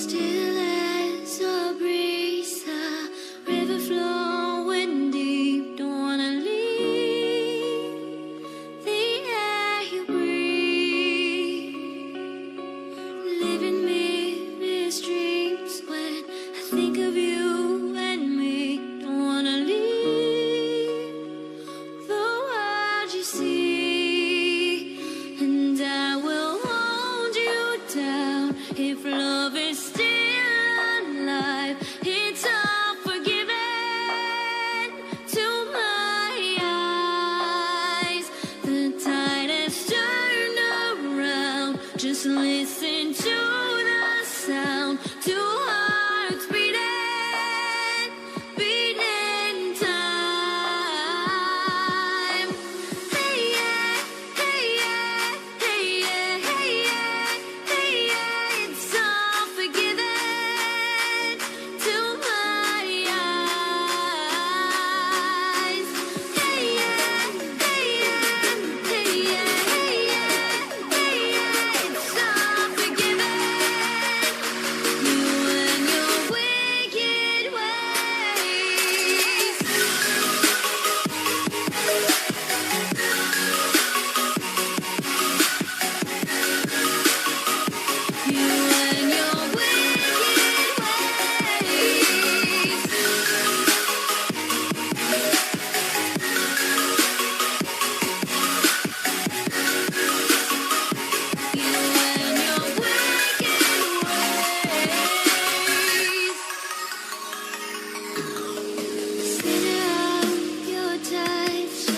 Still as a breeze, a river flowing deep. Don't wanna leave the air you breathe. Living me dreams when I think of you and me. Don't wanna leave the world you see, and I will hold you down if love is still alive. It's all forgiven to my eyes. The tide has turned around. Just listen to the sound. Two hearts beating, beating time. Hey yeah, hey yeah, hey yeah, hey yeah, hey yeah. It's all forgiven to my eyes. Hey yeah, hey yeah, hey yeah, hey yeah, hey yeah. It's all forgiven. You and your wicked ways. You and your wicked ways. You and your wicked ways. Sit out your touch. I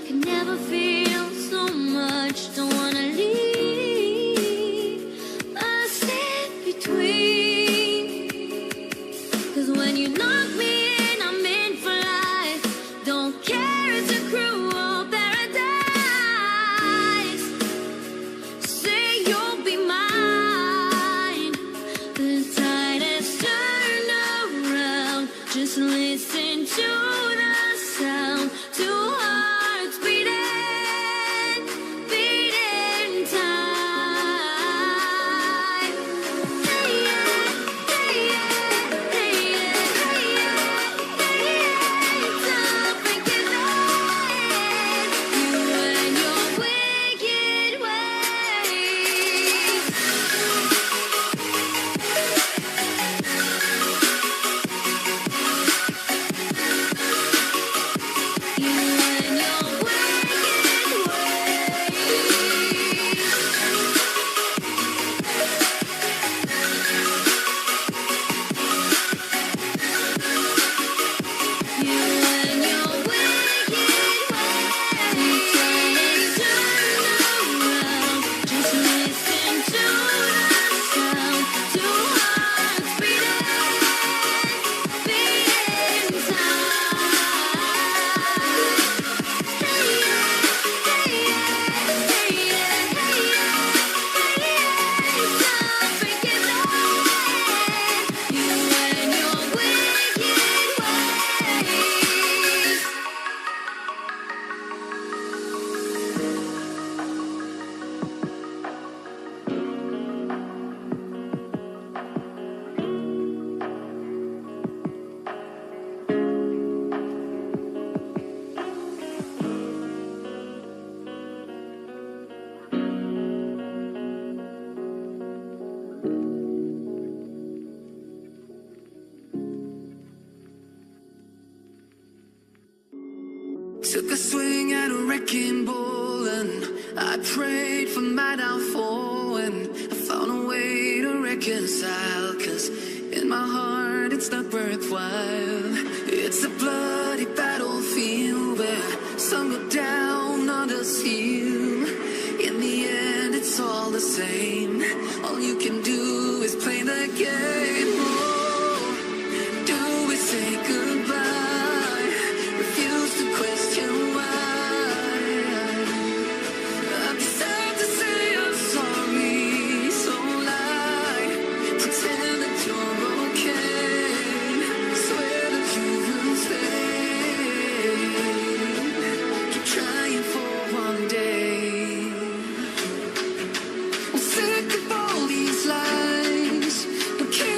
can never feel so much. Don't wanna leave us in between. 'Cause when you knock me in, I'm in for life. Don't care, it's a cruel paradise. Say you'll be mine. The tide has turned around. Just listen to the sound. Two hearts beating, beating time. Hey yeah, hey yeah, hey yeah, hey yeah, hey yeah. It's all forgiven. You and your wicked ways. You and your wicked ways. You and your wicked ways. Turn around. Just listen to the sound. Two hearts beating, beating time. Hey yeah, hey yeah, hey yeah, hey yeah, hey yeah. It's all forgiven. You and your wicked ways. Took a swing at a wrecking ball and I prayed for my downfall, and I found a way to reconcile, 'cause in my heart it's not worthwhile. It's a bloody battlefield where some go down, others heal. In the end it's all the same. All you can do is play the game. Oh, do we say goodbye? Refuse to question why. I deserve to say I'm sorry, so lie. Pretend that you're okay. Swear that you will stay. Keep trying for one day. I'm sick of all these lies. Don't care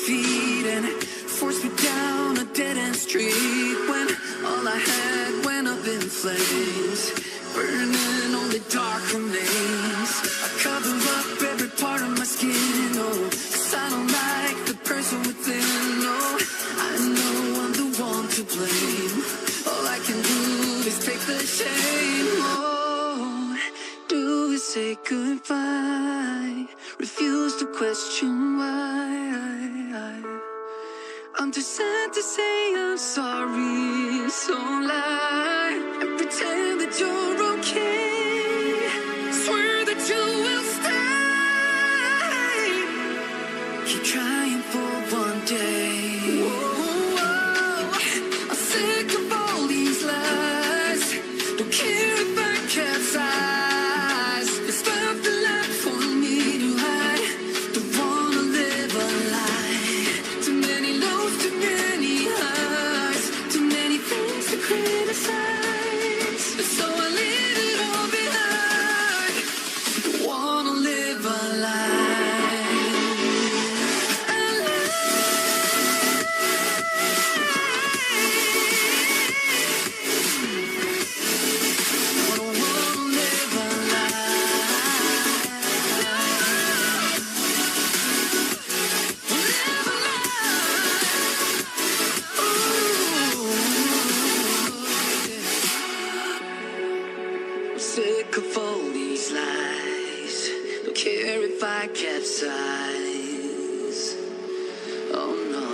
feet and forced me down a dead-end street when all I had went up in flames, burning only dark remains. I cover up every part of my skin, oh, 'cause I don't like the person within, oh. I know I'm the one to blame. All I can do is take the shame, oh. Do we say goodbye? Refuse to question why. I'm too sad to say I'm sorry, so lie and pretend that you're okay. Swear that you will stay. Keep trying for one day. Whoa, I'm sick of all these lies. Don't care if I capsize. There's nothing left for me to hide. Don't wanna live a lie. Too many lows, too many highs, too many things to criticize. So I leave it all behind. Don't wanna live a lie. Sick of all these lies. Don't care if I capsize. Oh no.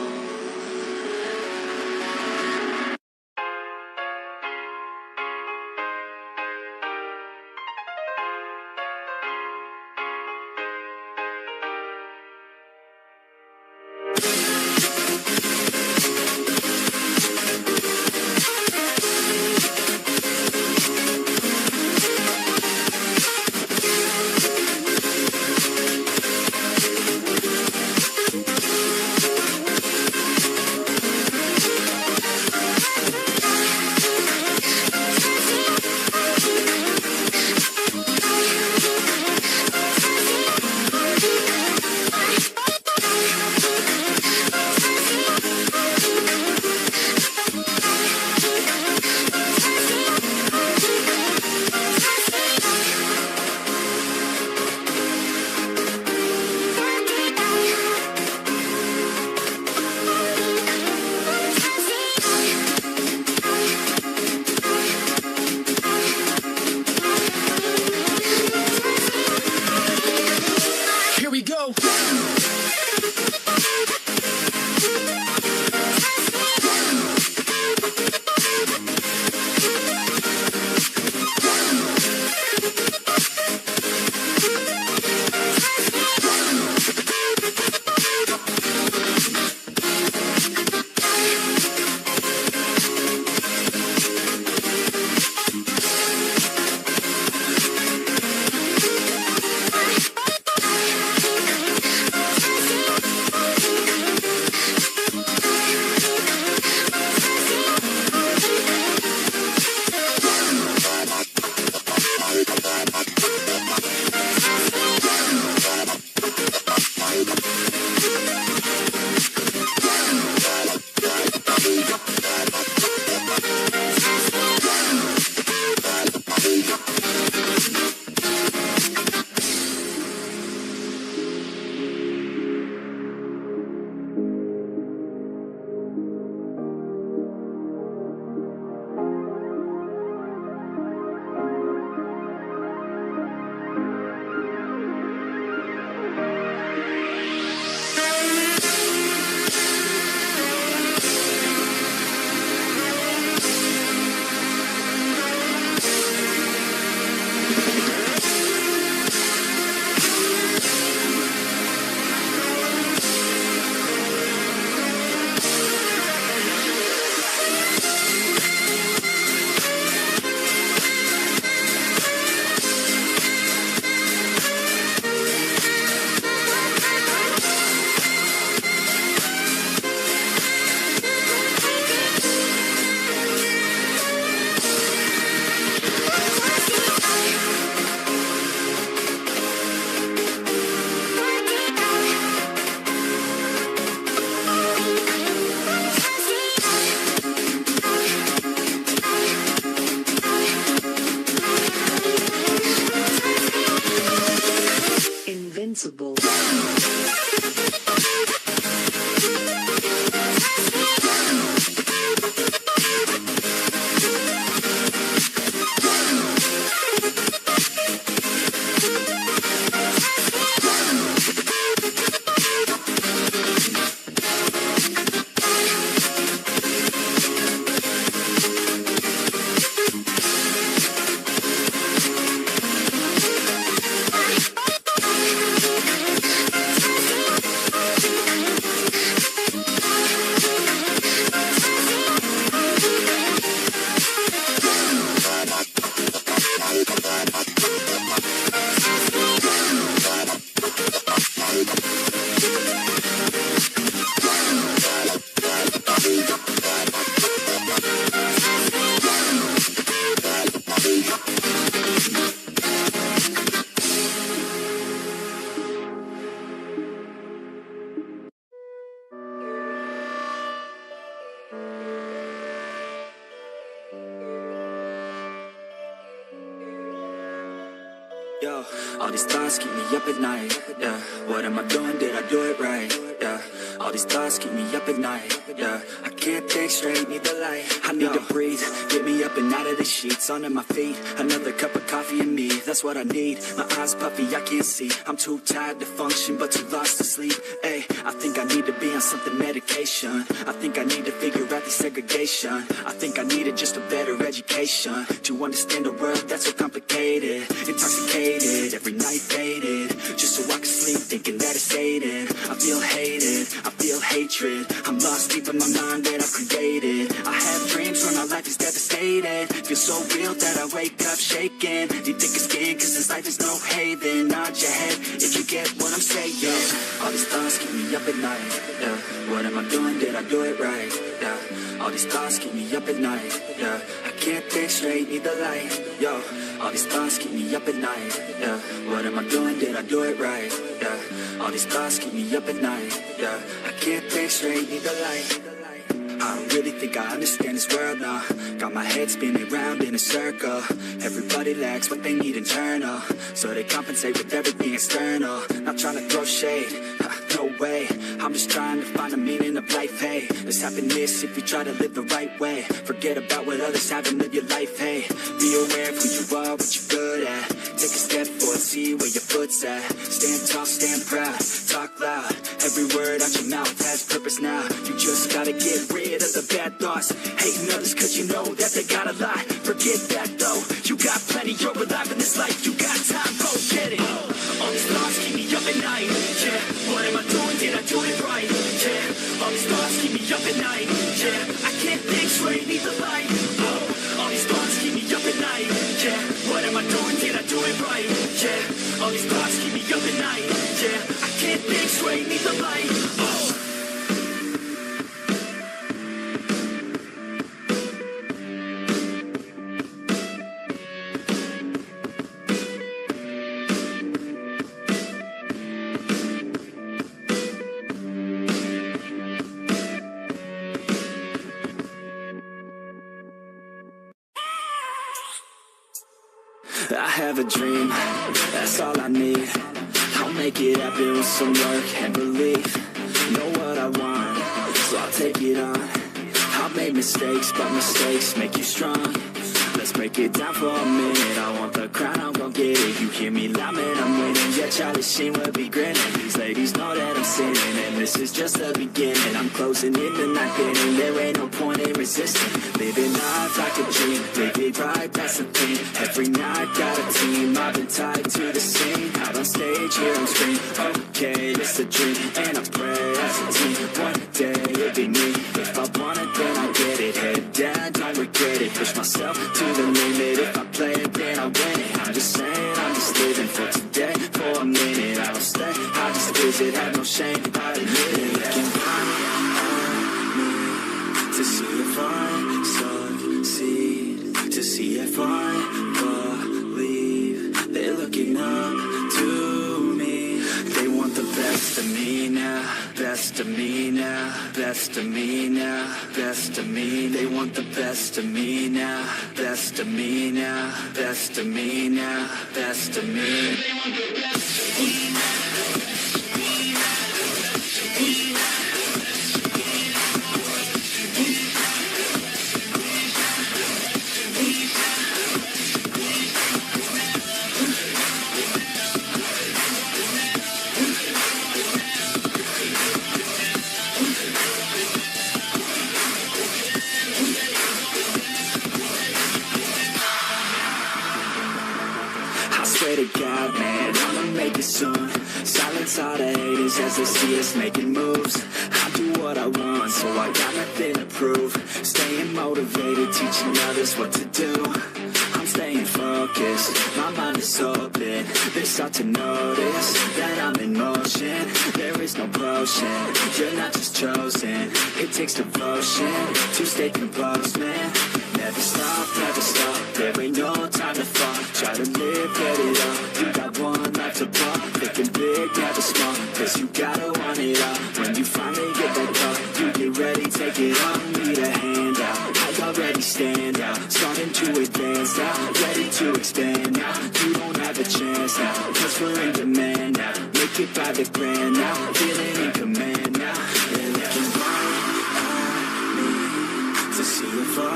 Yo, all these thoughts keep me up at night. Yeah, what am I doing? Did I do it right? Yeah, all these thoughts keep me up at night. Yeah, I can't think straight, need the light. I need to breathe, get me up and out of the sheets, onto my feet. Another cup of coffee and me, that's what I need. My eyes puffy, I can't see. I'm too tired to function, but too lost to sleep. Hey, I think I need to be on something medication. I think I need to figure out the segregation. I think I needed just a better education to understand a world that's so complicated, intoxicated, every night faded, just so I can sleep thinking that it's faded. I feel hated, I feel hatred, I'm lost deep in my mind that I've created. I have dreams when my life is devastated, feel so real that I wake up shaking. Do you think it's skin cause this life is no haven? Nod your head if you get what I'm saying. All these thoughts keep me up at night. Yeah, what am I doing? Did I do it right? Yeah, all these thoughts keep me up at night. Yeah, I can't think straight, need the light. Yo, all these thoughts keep me up at night. Yeah, what am I doing? Did I do it right? Yeah, all these thoughts keep me up at night. Yeah, I can't think straight, need the light. I don't really think I understand this world now. Got my head spinning round in a circle. Everybody lacks what they need internal, so they compensate with everything external. Not trying to throw shade, no way. I'm just trying to find the meaning of life, hey. There's happiness if you try to live the right way. Forget about what others have and live your life, hey. Be aware of who you are, what you're good at. Take a step forward, see where your foot's at. Stand tall, stand proud, talk loud. Every word out your mouth has purpose now. You just gotta get rid of the bad thoughts. Hating others cause you know that they got a lot. Forget that though, you got plenty, you're alive in this life. You got time, go get it. All these thoughts keep me up at night. Yeah, what am I doing? Did I do it right? Yeah, all these thoughts keep me up at night. Yeah, I can't think straight, need the light. All these thoughts keep me up at night. Yeah, what am I doing? Did I do it right? Yeah, all these thoughts keep me up at night. Yeah, I can't think straight, need the light. I have a dream, that's all I need. I'll make it happen with some work and belief. Know what I want, so I'll take it on. I've made mistakes, but mistakes make you strong. Let's break it down for a minute. I want the crown, I'm gon' get it. You hear me loud, man, I'm winning. Yeah, Charlie Sheen will be grinning. These ladies know that I'm sinning, and this is just the beginning. I'm closing in the night inning. There ain't no point in resisting. Living life like a dream, live it right, that's the thing. Every night got a team, I've been tied to the scene. Out on stage, here on screen. Okay, it's a dream, and I pray as a team. One day it'll be me. If I want it, then I get it. Head down, don't regret it. Push myself to the limit. If I play it, then I win it. I'm just saying, I'm just living for today, for a minute. I don't stay, I just visit, have no shame, I admit it. Looking on me to see if I succeed, to see if I believe. They're looking up to me. They want the best of me now, best of me now, best of me now, best of me. They want the best of me now, best of me now, best of me now, best of me. They want the best of me now. To God, man, I'ma make it soon. Silence all the haters as they see us making moves. I do what I want, so I got nothing to prove. Staying motivated, teaching others what to do. I'm staying focused, my mind is open. They start to notice that I'm in motion. There is no potion, you're not just chosen. It takes devotion to stay composed, man. Never stop, there ain't no time to fall. Try to live, get it up, you got one life to ball. Thinking big, never small, cause you gotta want it all. When you finally get that call, you get ready, take it on. Need a hand out, I already stand out. Starting to advance now, ready to expand now. You don't have a chance now, cause we're in demand now. Make it by the grand now, feeling in command now. They're looking right at me to see if I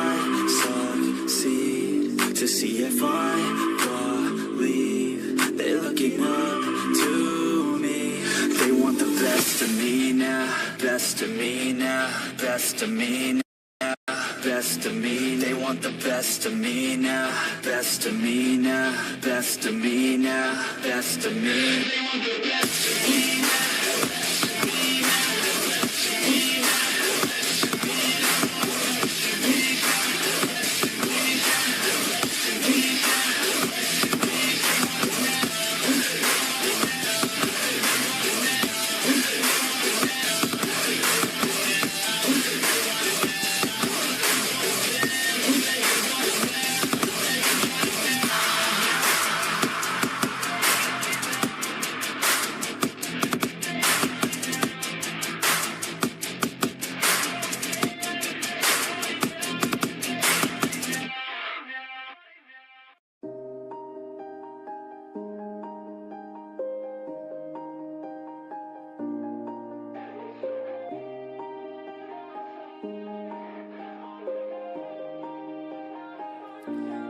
succeed, to see if I believe. They're looking up to me. They want the best of me now, best of me now, best of me now. Best of me, they want the best of me now. Best of me now, best of me now, best of me. They want the best of me now.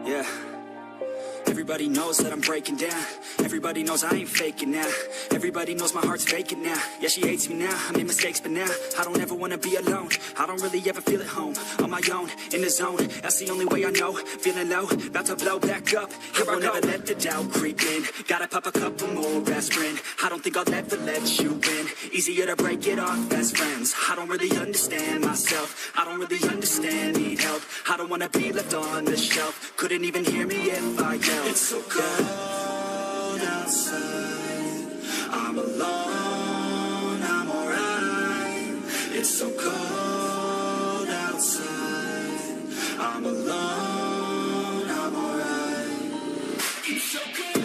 Yeah. Everybody knows that I'm breaking down. Everybody knows I ain't faking now. Everybody knows my heart's vacant now. Yeah, she hates me now, I made mistakes but now I don't ever wanna be alone. I don't really ever feel at home. On my own, in the zone, that's the only way I know. Feeling low, about to blow back up. Here I never let the doubt creep in. Gotta pop a couple more aspirin. I don't think I'll ever let you win. Easier to break it off best friends. I don't really understand myself. I don't really understand, need help. I don't wanna be left on the shelf. Couldn't even hear me if I yelled. It's so cold outside, I'm alone, I'm alright. It's so cold outside, I'm alone, I'm alright. It's so cold.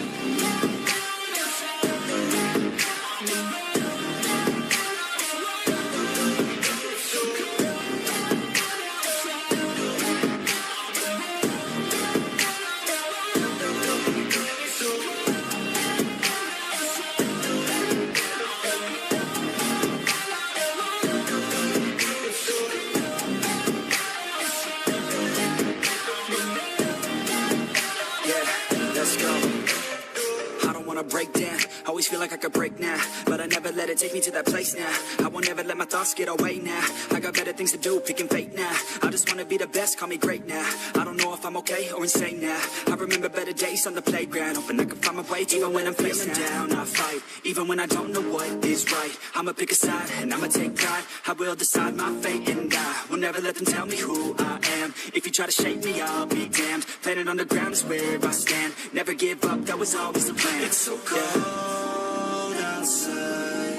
Break down, always feel like I could break now, but I never let it take me to that place now. I won't ever let my thoughts get away now. I got better things to do, picking fate now. I just wanna be the best, call me great now. I don't know if I'm okay or insane now. I remember better days on the playground, hoping I can find my way. Even when I'm feeling down, I fight. Even when I don't know what is right, I'ma pick a side and I'ma take pride. I will decide my fate and I will never let them tell me who I am. If you try to shake me, I'll be damned. Planet on the ground is where I stand. Never give up, that was always the plan. It's so cold outside,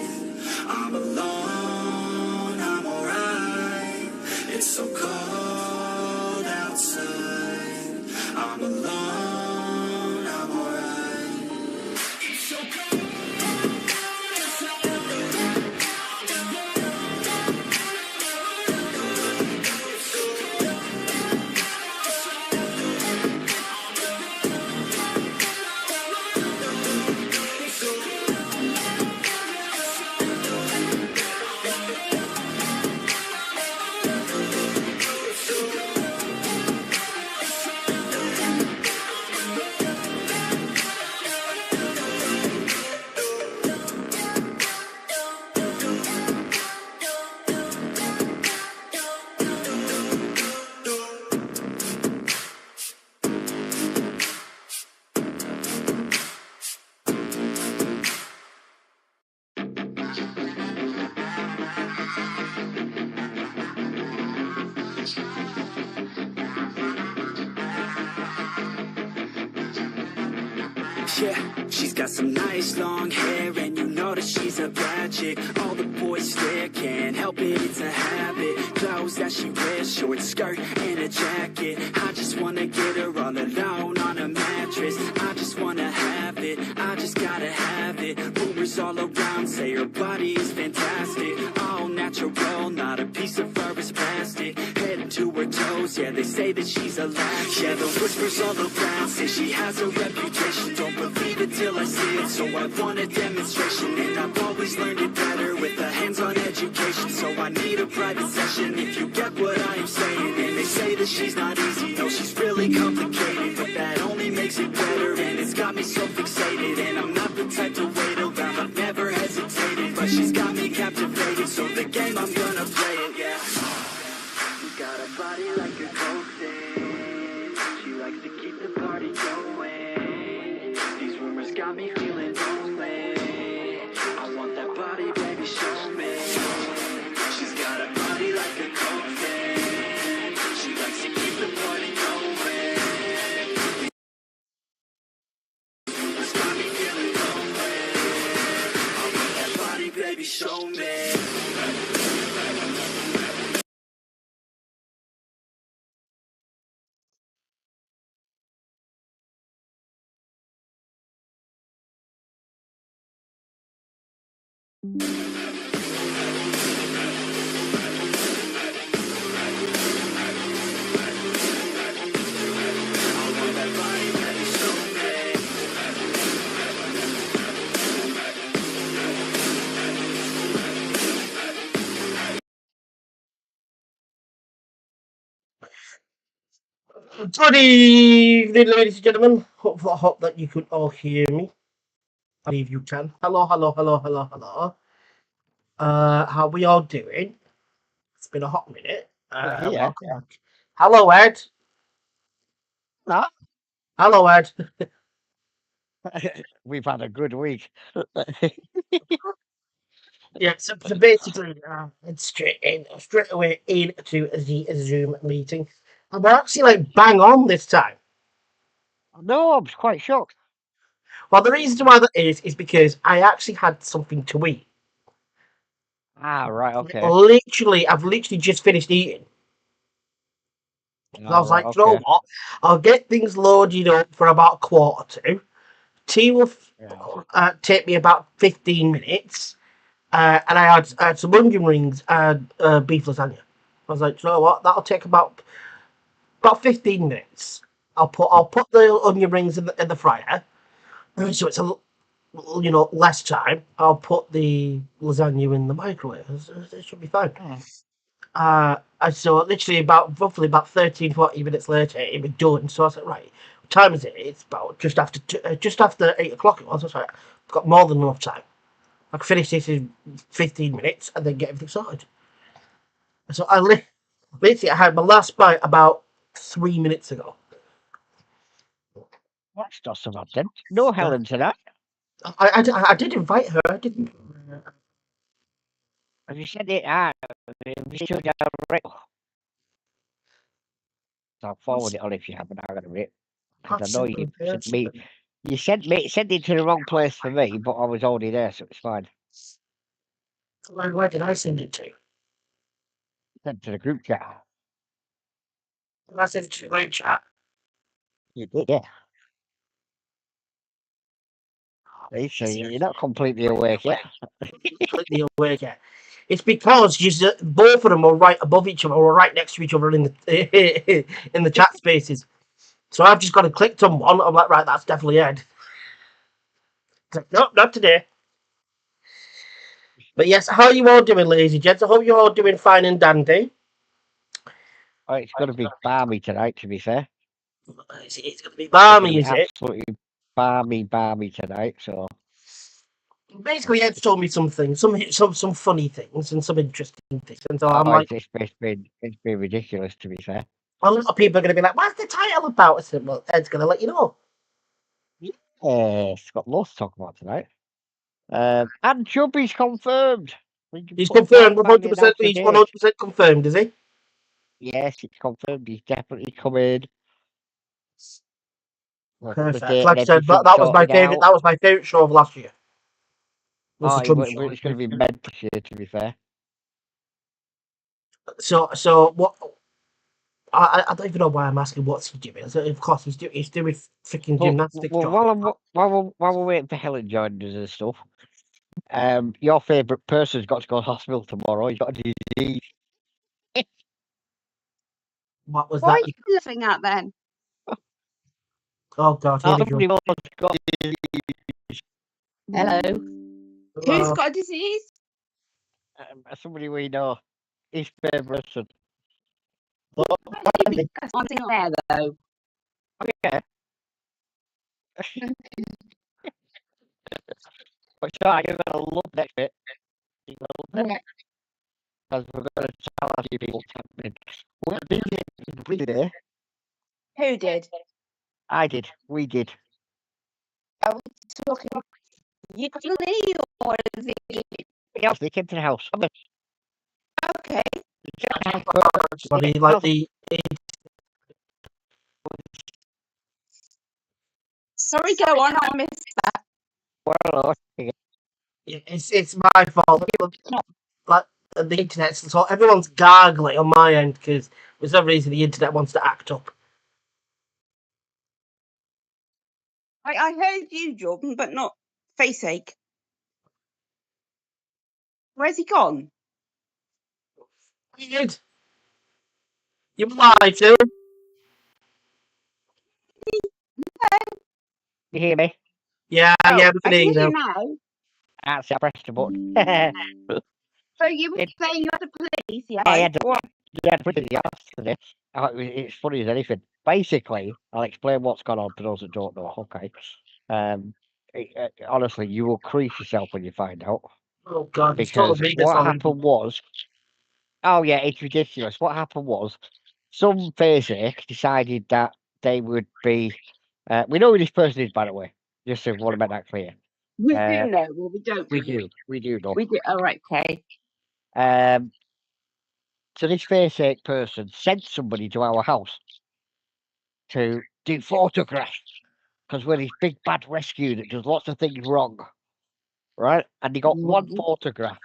I'm alone, I'm alright. It's so cold outside, I'm alone, I'm alright. It's so cold. Yeah, she's got some nice long hair, and you know that she's a bad chick. All the boys stare, can't help it, it's a habit. Clothes that she wears, short skirt and a jacket. I just wanna get her all alone on a mattress. I just wanna have it, I just gotta have it. Rumors all around say her body is fantastic. All natural, not a piece of fur is plastic. Head to her toes, Yeah, they say that she's a latch. Yeah, the whispers all around say she has a reputation. Don't believe it till I see it, so I want a demonstration. And I've always learned it better with a hands-on education. So I need a private session if you get what I am saying. And they say that she's not easy, no, she's really complicated. But that only makes it better, and it's got me so fixated. And I'm not the type to wait around, I've never hesitated. But she's got me captivated, so the game, I'm gonna play it, yeah. She got a body like a cocaine. She likes to keep the party going. These rumors got me feeling lonely. I want that body, baby, show me. She's got a body like a cocaine. She likes to keep the party going. It's got me feeling lonely. I want that body, baby, show me. Good evening, ladies and gentlemen. Hope that you could all hear me. I believe you can. Hello, hello, hello, hello, hello. How we all doing? It's been a hot minute. Yeah. Welcome back. Hello, Ed. No, Hello, Ed. we've had a good week. Yeah, so basically, it's straight away into the Zoom meeting. And we're actually like bang on this time. No, I was quite shocked. Well, the reason why that is because I actually had something to eat. Ah, right, okay. I've literally just finished eating. I Ah, was right, like, you know okay. what? I'll get things loaded up for about 1:45. Tea will Yeah. take me about 15 minutes. And I had some onion rings and beef lasagna. I was like, you know what? That'll take about 15 minutes. I'll put the onion rings in the fryer, so it's less time. I'll put the lasagna in the microwave. It should be fine. Hmm. And so literally roughly about 13, 40 minutes later, it was done. So I was like, right, what time is it? It's about just after 8 o'clock. It was. I was like, I've got more than enough time. I can finish this in 15 minutes and then get everything sorted. So literally I had my last bite about 3 minutes ago. That's not so bad then. No Yeah. Helen tonight. I did invite her. I didn't. Have you said it? We should have right. I'll forward it on if you haven't already. Because I know you sent me. You sent it to the wrong place for me, but I was already there, so it's fine. Where did I send it to? Sent to the group chat. I sent it to the group chat. You did, yeah. See, so you're not completely awake yet. Completely awake yet. It's because both of them are right above each other, or right next to each other in the in the chat spaces. So I've just got to click on one. I'm like, right, that's definitely Ed. It's like, nope, not today. But yes, how are you all doing, ladies and gents? I hope you're all doing fine and dandy. Oh, it's going to be balmy tonight, to be fair. It's going to be It's going to balmy, be is it? absolutely balmy tonight, so. Basically, Ed's told me some things, some funny things, and some interesting things. And so I'm Oh, like, it's been ridiculous, to be fair. a lot of people are going to be like, what's the title about? I said, well, Ed's going to let you know. It's got lots to talk about tonight. And Chubby's confirmed. We can He's put confirmed, finally 100%. announce the He's date. 100% confirmed, is he? Yes, it's confirmed. He's definitely coming. We'll put the Perfect. date and Like I said, everything that was my sorted favorite. out. That was my favorite show of last year. Was Oh, the drum show? it's going to be meant this year, to be fair. So what? I don't even know why I'm asking what's he doing. So of course he's doing freaking gymnastics. Well, Job. while we're waiting for Helen joining us and stuff, your favourite person's got to go to hospital tomorrow. He's got a disease. What was Why are that? you laughing at then? Oh God, here we go. Somebody was got Hello. Who's Hello. got a disease? somebody we know. His favourite son. I'm there though. Oh, yeah. But sure, you're gonna love next bit. You're gonna love it. Because we're gonna tell a few people what's happening. We're busy today. Who did? I did. We did. Are we talking you or is it? Yeah, they came to the house. Okay. What do you like the? Sorry, go on. I missed that. Well, It's my fault. Like the internet, so everyone's gargling on my end because for some reason the internet wants to act up. I heard you, Jordan, but not face ache. Where's he gone? Weird. You lied to. you hear me? Yeah, Oh, yeah, we I can hear can you hear now. you now. Actually, I pressed the button. So you were It- saying you're the police, yeah? I had to, yeah, pretty yesterday. It's funny as anything. Basically, I'll explain what's gone on to those that don't know. Okay. Honestly, you will crease yourself when you find out. Oh God, it's Because totally Vegas what on. happened was, oh yeah, it's ridiculous. What happened was, some faceache decided that they would be. We know who this person is, by the way. Just to want to make that clear. We Uh, do know. Well, we don't. we do know. We do. All right, okay. So this faceache person sent somebody to our house to do photographs because we're this big bad rescue that does lots of things wrong, right? And he got one photograph,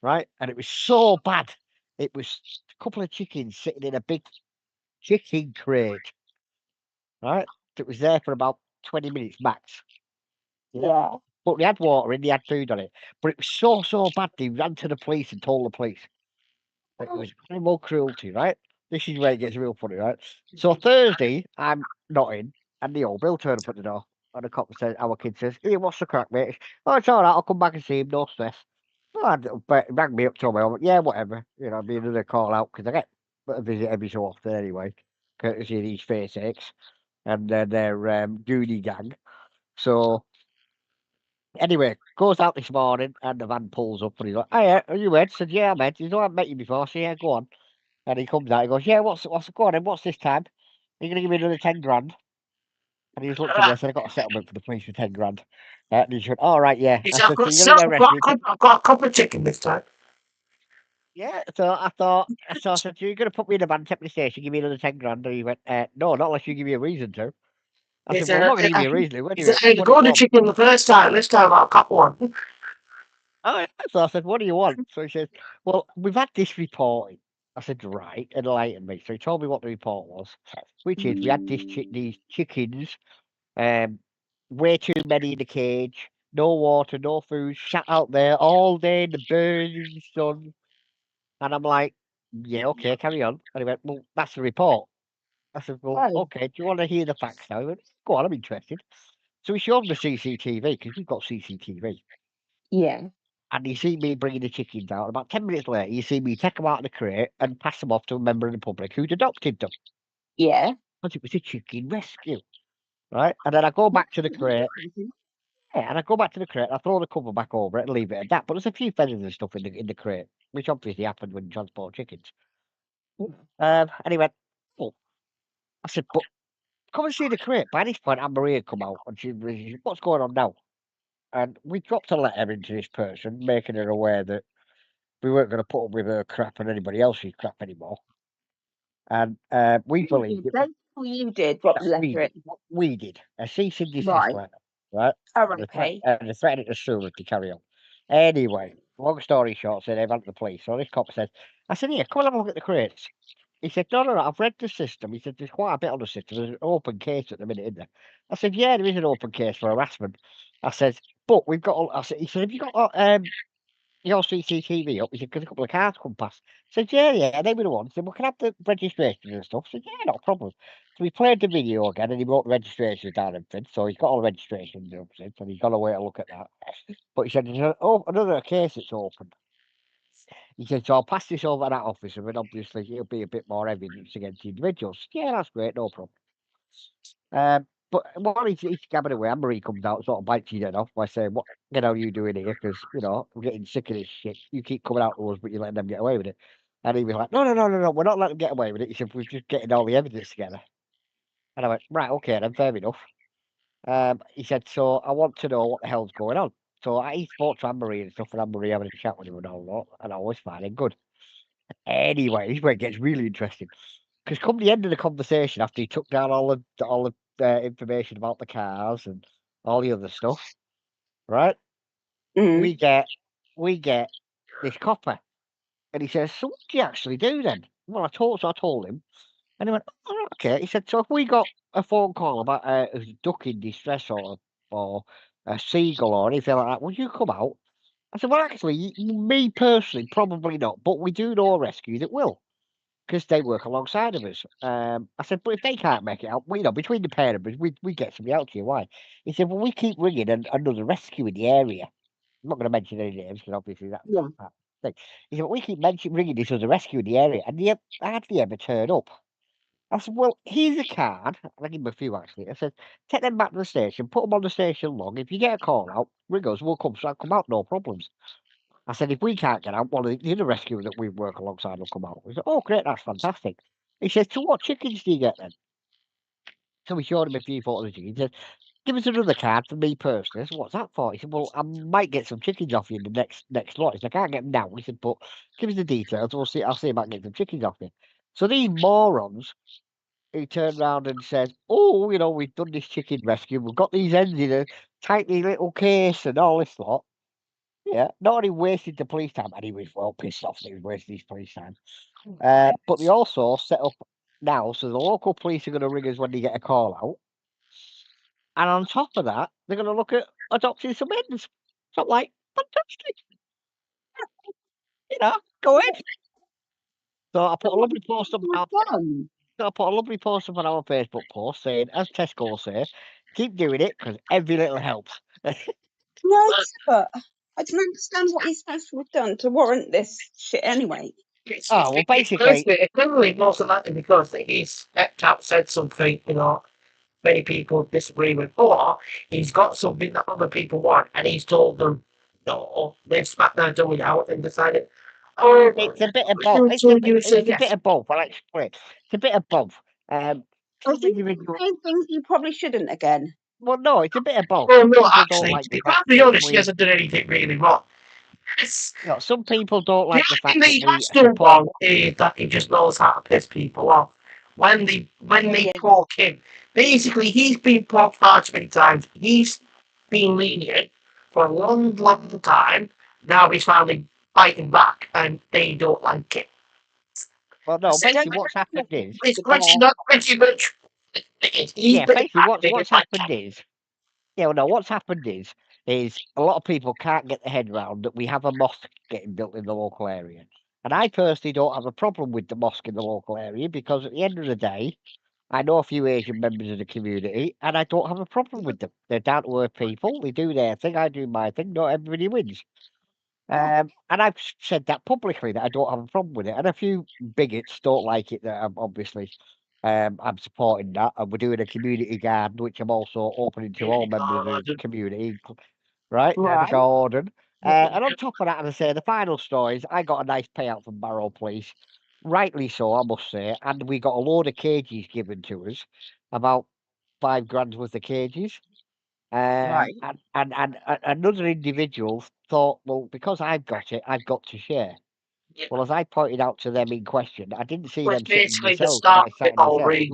right? And it was so bad. It was a couple of chickens sitting in a big chicken crate, right? That was there for about 20 minutes max. Yeah. But they had water in, they had food on it. But it was so bad, they ran to the police and told the police. It was animal cruelty, right? This is where it gets real funny, right? So Thursday, I'm not in, and the old Bill turned up at the door. And the cop says, our kid says, "Hey, what's the crack, mate?" Oh, it's all right, I'll come back and see him, no stress. Well, rang me up, told me, I went, yeah, whatever. You know, being another call out, because I get a visit every so often anyway, courtesy of these face aches and their Goonie gang. So, anyway, goes out this morning, and the van pulls up, and he's like, "Hey, are you Ed?" Said, "Yeah, I'm Ed." He's like, "I've met you before." So, yeah, go on. And he comes out, he goes, "Yeah, what's go on then, what's this time? Are you gonna give me another 10 grand?" And he just looked at me, I said, "I got a settlement for the police for 10 grand. And he said, "All right, yeah." I said, "So you're gonna get arrested?" I've got a couple of chicken this time. Yeah, so I said, "So you're gonna put me in a van, take me to the station, give me another 10 grand?" And he went, "No, not unless you give me a reason to." I He said, "Well, I'm not said, gonna give you a reason." he Anyway, said, "Hey, what do you go to want? chicken the first time. This time I'll cut one." Oh, yeah. So I said, "What do you want?" So he says, "Well, we've had this report." I said, "Right," enlighten me. So he told me what the report was, which is we had these chickens, um, way too many in the cage, no water, no food, sat out there all day in the burning sun. And I'm like, "Yeah, okay, carry on." And he went, "Well, that's the report." I said, "Well, Oh, okay, do you want to hear the facts now?" He went, "Go on, I'm interested." So he showed him the CCTV because we've got CCTV. yeah. And you see me bringing the chickens out. About 10 minutes later, you see me take them out of the crate and pass them off to a member of the public who'd adopted them Yeah. because it was a chicken rescue, right? And then I go back to the crate. Yeah, and I go back to the crate. I throw the cover back over it and leave it at that. But there's a few feathers and stuff in the crate, which obviously happened when you transport chickens. And he went, "Oh," I said, "But come and see the crate." By this point, Anne Marie had come out and she was, "What's going on now?" And we dropped a letter into this person, making her aware that we weren't going to put up with her crap and anybody else's crap anymore. And we believed it was You did drop the we letter in. did. We did a cease and desist Right. letter, right? Oh, And okay. they threatened to sue us to carry on. Anyway, long story short, so they went to the police. So this cop said, I said, "Here, come and have a look at the crates." He said, no, I've read the system. He said, "There's quite a bit on the system. There's an open case at the minute, isn't there?" I said, "Yeah, there is an open case for harassment." I said, "But we've got," he said, "Have you got your CCTV up? He said, because a couple of cars come past. I said, yeah, they were the ones. He said, well, can I have the registration and stuff? I said, yeah, not a problem. So we played the video again, and he wrote the registrations down and everything. So he's got all the registrations up since, and he's got away to look at that. But he said, there's another case that's open. He said, so I'll pass this over to that officer, and obviously it'll be a bit more evidence against the individuals. Yeah, that's great, no problem. But while he's gabbing away, Anne-Marie comes out, sort of bites his head off by saying, "What the hell are you doing here? Because, I'm getting sick of this shit. You keep coming out to us, but you're letting them get away with it." And he was like, No, we're not letting them get away with it. He said, "We're just getting all the evidence together." And I went, "Right, okay, then, fair enough." He said, "So I want to know what the hell's going on." So he spoke to Anne-Marie and stuff, and Anne-Marie having a chat with him and all that, and all was fine and good. Anyway, this is where it gets really interesting. Because come the end of the conversation, after he took down all the information about the cars and all the other stuff, right? Mm. We get this copper, and he says, "So what do you actually do then?" Well, I told him, and he went, "Oh, okay." He said, "So if we got a phone call about a duck in distress or a seagull or anything like that, would you come out?" I said, "Well, actually, me personally, probably not, but we do know a rescue that will." Because they work alongside of us. I said, "But if they can't make it out, between the pair of us, we get somebody out to you. Why?" He said, "Well, we keep ringing another rescue in the area. I'm not going to mention any names because obviously Yeah. that thing." He said, "But we keep ringing this other rescue in the area, and they hardly ever turn up." I said, "Well, here's a card." I give him a few actually. I said, "Take them back to the station, put them on the station log. If you get a call out, ring us. We'll come. So I'll come out, no problems." I said, "If we can't get out, one of the other rescue that we work alongside will come out." He said, "Oh, great, that's fantastic." He said, "So what chickens do you get then?" So we showed him a few photos of chickens. He said, "Give us another card for me personally." I said, "What's that for?" He said, "Well, I might get some chickens off you in the next lot." He said, "I can't get them now." He said, "But give us the details. I'll see about getting some chickens off you." So these morons, he turned around and said, "Oh, we've done this chicken rescue. We've got these hens in a tiny little case and all this lot." Yeah, not only wasted the police time, and he was well pissed off that he was wasting his police time. But they also set up now, so the local police are going to ring us when they get a call out, and on top of that, they're going to look at adopting some hens. So I'm like, fantastic, go ahead. So I put a lovely post up. Fun. So I put a lovely post up on our Facebook post saying, as Tesco say, keep doing it because every little helps. Yes, but I don't understand what he's supposed to have done to warrant this shit anyway. Oh, well, basically, It's clearly most of that is because he's stepped out, said something, many people disagree with, or he's got something that other people want, and he's told them no. They've spat their dummy out and decided, oh, it's a bit of both. you two, you It's say a bit yes. of both. I'll explain. It's a bit of both. I Some think individuals. saying things you probably shouldn't again. Well, no, it's a bit of both. Well, Some no, people don't actually, like to the be fact perfectly that honest, he hasn't done anything really wrong. It's, some people don't the like the only thing fact that that he we has done support. wrong is that he just knows how to piss people off. When they Yeah. poke him, basically he's been poked far too many times. He's been lenient for a long, long time. Now he's finally fighting back, and they don't like it. Well, no, That's it. basically what's happened is, It's The actually bear. not pretty much. He's yeah, been basically acting what's like happened is, yeah, well, no, what's happened is a lot of people can't get their head around that we have a mosque getting built in the local area. And I personally don't have a problem with the mosque in the local area because at the end of the day, I know a few Asian members of the community and I don't have a problem with them. They're down to earth people. They do their thing. I do my thing. Not everybody wins. And I've said that publicly that I don't have a problem with it. And a few bigots don't like it that I'm supporting that. And we're doing a community garden, which I'm also opening to all members of the community, right? The Right. garden. And on top of that, as I say, the final story is I got a nice payout from Barrow Police. Rightly so, I must say. And we got a load of cages given to us, about 5 grand worth of cages. Right. And another individual thought, well, because I've got it, I've got to share. Yeah. Well, as I pointed out to them in question, I didn't see Was them sitting in the basically the cells, and start I of it sat in the all, cell. really.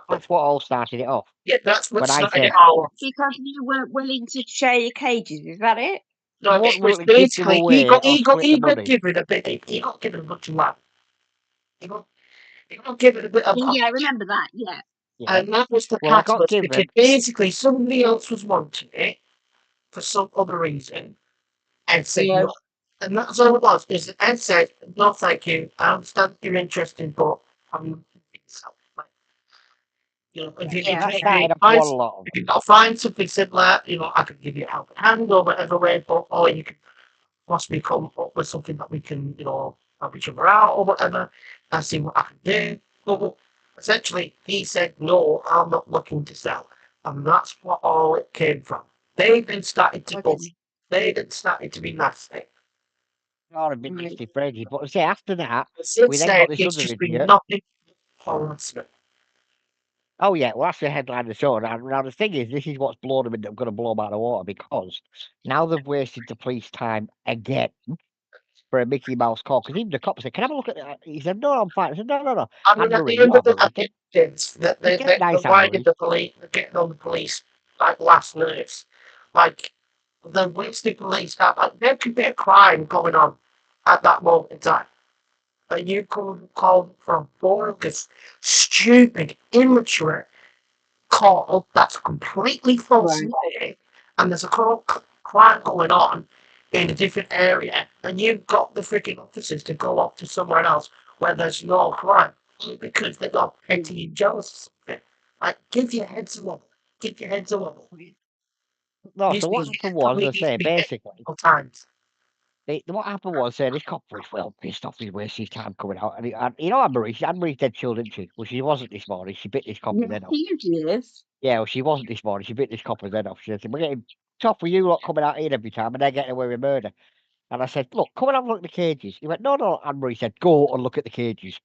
That's what all started it off. Yeah, that's what When I started it said, all. Because you weren't willing to share your cages, is that it? I No, it wasn't was willing to give them basically away or split the he got money. given a bit. He got given a bunch of land. He got given a bit of land, Yeah, I remember that. Yeah. Yeah. and that was the Well, I got catalyst because given. basically somebody else was wanting it for some other reason and said Yeah. no. And that's all it was. Is Ed said, "No, thank you. I understand you're interested, but I'm not doing so." Like, you know, Yeah, that started off one lot of if you got to find something similar, you know, I can give you a helping hand or whatever way, but or you can possibly come up with something that we can, you know, help each other out or whatever, and see what I can do. But essentially, he said, "No, I'm not looking to sell," and that's what all it came from. They then started to Okay. bush. They then started to be nasty. all a bit Right. nasty Freddy. But say after that, But we since then then, got this it's other just been idiot. nothing but harassment. Oh yeah, well that's the headline of the show. Now the thing is, this is what's blown them and going to blow them out of the water because now they've wasted the police time again for a Mickey Mouse call. Because even the cop said, "Can I have a look at that?" He said, "No, I'm fine." I said, "No, no, no, I mean, Anne at the Marie, end not of Anne the Marie." day, it's that He kept they're nice Anne winding Marie. the police, they're getting on the police like last nerves. Like, the wasted police that, like, there could be a crime going on at that moment in time. And you could call for a bogus, stupid, immature call that's completely false Right. and there's a crime going on in a different area, and you've got the freaking officers to go off to somewhere else where there's no crime because they got petty and jealous or something. Like, give your heads a level. Give your heads a level. No, so These what things happened was, probably I need to say, be hit basically, all times. what happened was, this cop was well pissed off. He's wasting his time coming out, and you know Anne Marie's dead chill, didn't she? Well, she wasn't this morning. She bit this copper's Yes, head off. he is. Yeah, well, she wasn't this morning. She bit this copper's head off. She said, "We're getting tough with you lot coming out here every time, and they're getting away with murder." And I said, "Look, come and have a look at the cages." He went, "No, no." Anne Marie said, "Go and look at the cages."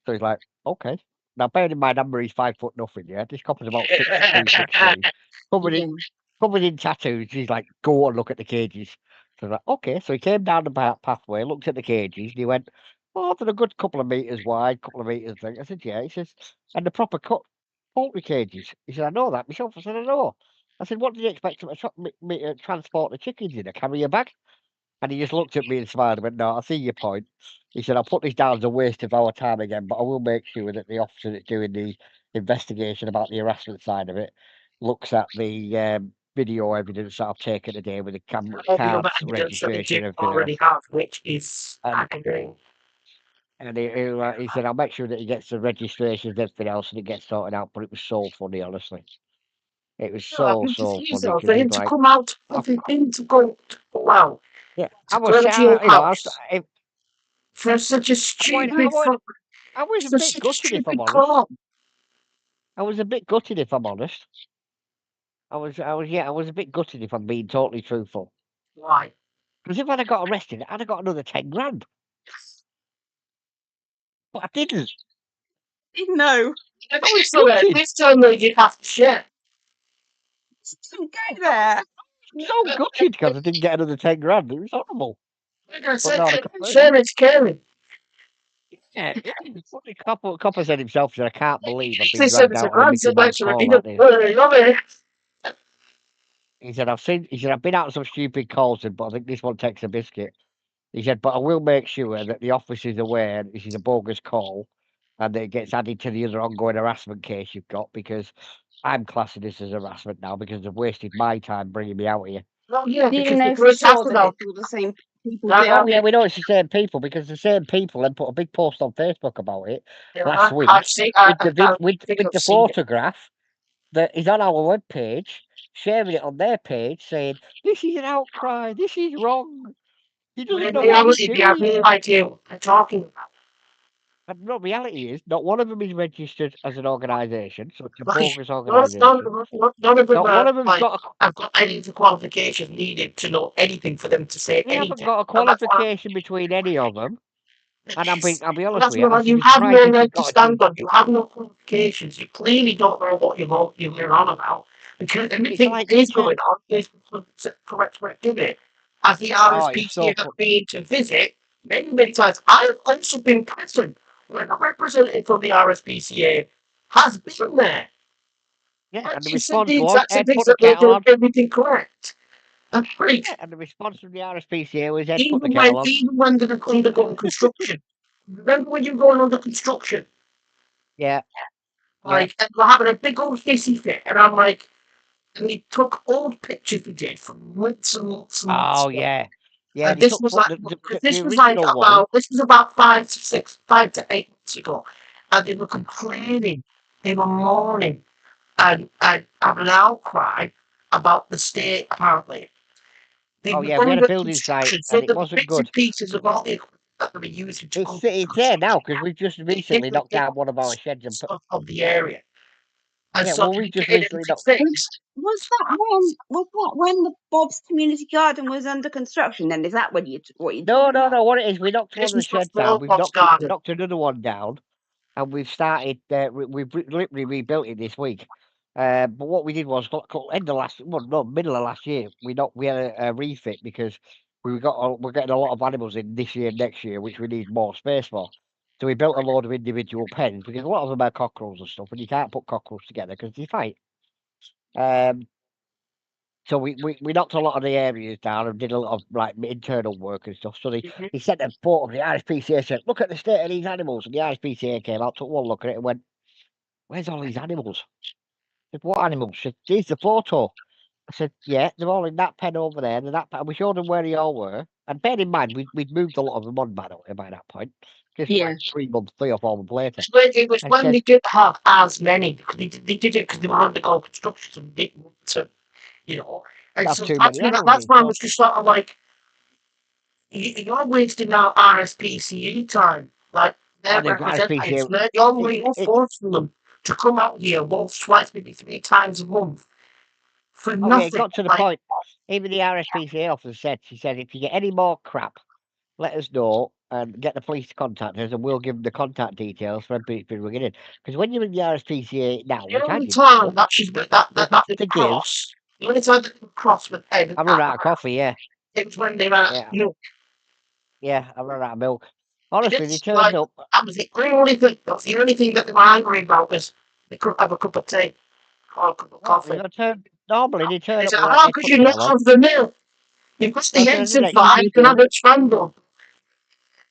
So he's like, "Okay." Now, bearing in mind, Anne Marie's 5 foot nothing. Yeah, this copper's about 6'2", 6'3", covered in Yeah. covered in tattoos. He's like, "Go and look at the cages." So I was like, "Okay." So he came down the pathway, looked at the cages, and he went, "Oh, they're a good couple of meters wide, couple of meters long." I said, "Yeah." He says, "And the proper cut poultry cages." He said, "I know that myself." I said, "I know." I said, "What did you expect to transport the chickens in a carrier bag?" And he just looked at me and smiled and went, "No, I see your point." He said, "I'll put this down as a waste of our time again, but I will make sure that the officer that's doing the investigation about the harassment side of it looks at the video evidence that I've taken today with the camera, All the other cards, evidence that they do registration, everything already else." have, which is And aggravating. he said, "I'll make sure that he gets the registrations, everything else, and it gets sorted out." But it was so funny, honestly. It was No, I so, can just so use funny it for because him he's to like, come out, I, for him to go, wow, yeah, I to was, go to your you know, house for such a I stupid, was, I was a for bit such a gutted if I'm stupid honest. call. I was a bit gutted if I'm honest. I was a bit gutted if I'm being totally truthful. Why? Because if I'd have got arrested, I'd have got another 10 grand. But I didn't. No. I was So gutted. this time though, you have to share. Don't go there. So gutted because I didn't get another 10 grand. It was horrible. Like I But said, no, the copper, share is caring. yeah, what the copper said himself, he said, "I can't believe I've been They said dragged it's a out on a grand, so Mickey that's Mouse what I call mean. like this." Love it. He said, he said, "I've been out on some stupid calls, but I think this one takes a biscuit." He said, "But I will make sure that the office is aware this is a bogus call and that it gets added to the other ongoing harassment case you've got because I'm classing this as harassment now because they've wasted my time bringing me out here." Oh yeah, Do you because the know for police have sure to that know. it's all the same people I, doing Oh, yeah, it? we know it's the same people because the same people then put a big post on Facebook about it last I've week seen. with the I think with I've the seen it. photograph that is on our webpage, sharing it on their page, saying, "This is an outcry. This is wrong. He But doesn't in know what he's reality, they have doing." no idea what they're talking about. And the reality is, not one of them is registered as an organisation, so it's a Like, bogus organisation. none of them Not one are of them's like got a, have got any of the qualifications needed to know anything for them to say they haven't anything. got a And that's why qualification between any of them. And I'll be honest that's with you, I why should you be have surprised no if they've leg to got a stand on. You have no qualifications. You clearly don't know what you're on about because It's anything like that is to, going on is correct in it. As the oh, it's RSPCA so have fun. been to visit many times, I've also been present when a representative from the RSPCA has been there. Yeah, And and the she said response the was, exact same "Ed, things put the that they're kettle doing on." everything correct. And Yeah, great. and the response from the RSPCA was, "Ed, put the kettle on." Even when they're undergoing construction. Remember when you're going under construction? Yeah, yeah. Like, and we're having a big old hissy fit, and I'm like, and he took old pictures we did from months and months and months Oh, ago. yeah. Yeah, And they this took was put like the this was like original one. about this was about 5 to 8 months ago, and they were complaining, they were mourning and having an outcry about the state. Apparently, they Oh were yeah, we had a under building site construction, so and it the wasn't bits and good. pieces of all the equipment that they were using to It's there now because we've just they recently knocked didn't down one of our sheds and put. of the area, and Yeah, so well, they we've just getting them recently to knocked. fix. Was that when the Bob's Community Garden was under construction? Then is that what you No, talking no, about? no. What it is, we knocked one This of the was sheds down. before We've Bob's knocked Garden. another one down, and we've started. We've literally rebuilt it this week. But what we did was end of last, well, no, middle of last year. We had a refit because we're getting a lot of animals in this year, next year, which we need more space for. So we built a load of individual pens because a lot of them are cockerels and stuff, and you can't put cockerels together because they fight. So we knocked a lot of the areas down and did a lot of like internal work and stuff. So they sent a photo of the RSPCA, said, "Look at the state of these animals." And the RSPCA came out, took one look at it, and went, "Where's all these animals?" I said, "What animals?" She said, "Here's the photo." I said, "Yeah, they're all in that pen over there, and that pen." We showed them where they all were. And bear in mind, we'd moved a lot of them on by that point. This was Yeah. like 3 months, 3 or 4 months later. It was And when said, they didn't have as many, because they did it because they were undergoing construction, so they didn't want to, you know. And "That's so too many that's animals." why I So was just sort of like, you're wasting our RSPCE time. Like, oh, their the representatives, RSPCA, you're it, forcing them to come out here once, twice, maybe 3 times a month for oh yeah, it nothing. got to the Like, point. Even the RSPCA officer said, she said, "If you get any more crap, let us know and get the police to contact us, and we'll give them the contact details for everybody who's been ringing in." Because when you're in the RSPCA now, the which I only didn't time know, that she's they have did to give. the only time that did cross with Ed, I run out of coffee. Yeah, it was when they ran, yeah, you yeah. I run out of milk. know, Honestly, they it's turned like, up. that was the only thing, that's the only thing that they were angry about was they couldn't have a cup of tea or a cup of Oh, they coffee. got turned. Normally, they turn They up said, with like how their could foot you not kettle on. have the milk? You've got I the said, "I eggs didn't and fire, expect you can you." have it scrambled.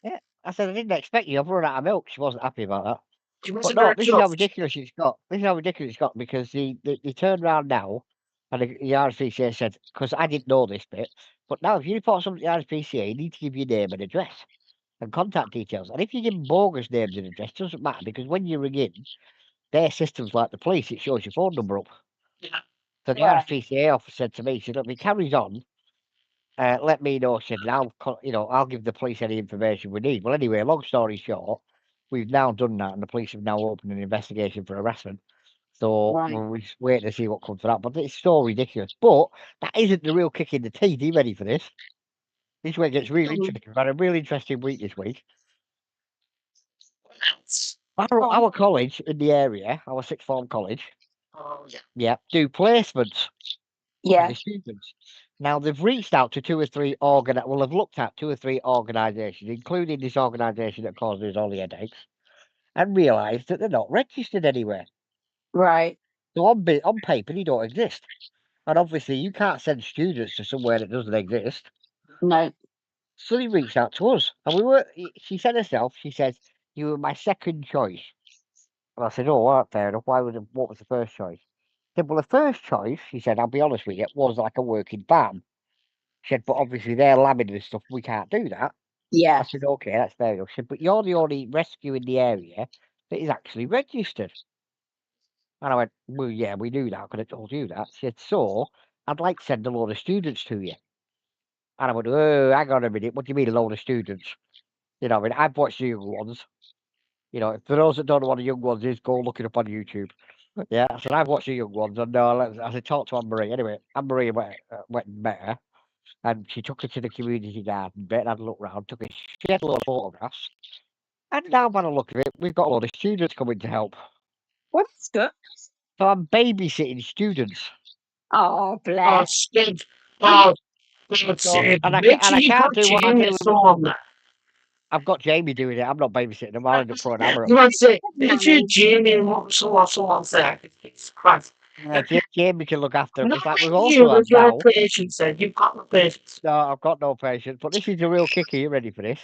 Yeah, I said, "I didn't expect you. I've run out of milk." She wasn't happy about that. She But wasn't no, very this is how chuffed. ridiculous it's got. This is how ridiculous it's got because they turned around now, and the RSPCA said, because I didn't know this bit, but now if you report something to the RSPCA, you need to give your name and address and contact details. And if you give bogus names and address, it doesn't matter because when you ring in, their systems like the police, it shows your phone number up. Yeah. So the Right. RSPCA officer said to me, she said, "Look, if he carries on, let me know." She said, "And I'll give the police any information we need." Well, anyway, long story short, we've now done that, and the police have now opened an investigation for harassment. So Right. we're just waiting to see what comes of that. But it's so ridiculous. But that isn't the real kick in the teeth. Are you ready for this? This is where it gets really Mhm. interesting. We've had a really interesting week this week. That's, Go on. Our college in the area, our sixth form college, oh, yeah. yeah, do placements for Yeah. the students. Now they've reached out to have looked at 2 or 3 organisations, including this organisation that causes all the headaches, and realised that they're not registered anywhere. Right. So on paper, they don't exist. And obviously, you can't send students to somewhere that doesn't exist. No. So they reached out to us, and we were. She said herself. She says, "You were my second choice." And I said, "Oh, all right, fair enough. What was the first choice?" She said, "Well, the first choice," she said, "I'll be honest with you, was like a working farm." She said, "But obviously they're lambing and stuff. We can't do that." I Yeah. said, "Okay, that's fair enough." She said, "But you're the only rescue in the area that is actually registered." And I went, "Well, yeah, we knew that. I could have told you that." She said, "So I'd like to send a load of students to you." And I went, "Oh, hang on a minute. What do you mean a load of students?" You know, I mean, I've watched the young ones. You know, for those that don't know what the young ones is, go look it up on YouTube. Yeah, I said, "I've watched the young ones." And I said, "Talk to Anne Marie." Anyway, Anne Marie went and met her. And she took her to the community garden bit and had a look round, took a shed load of photographs. And now, by the look of it, we've got a lot of students coming to help. Well, that's good. So I'm babysitting students. Oh, Oh, bless. stink. Oh, God So, save me. and Make sure I you can't got do what I Jamie or do. someone there. I've got Jamie doing it. I'm not babysitting them. I'll end up throwing a hammer at You them. might say, make sure Money. Jamie and someone's there. Jesus Christ. Yeah, Jamie can look after them. Not It's like we've you also with had your now. patience then. You've got the patience. No, I've got no patience. But this is the real kicker. You ready for this?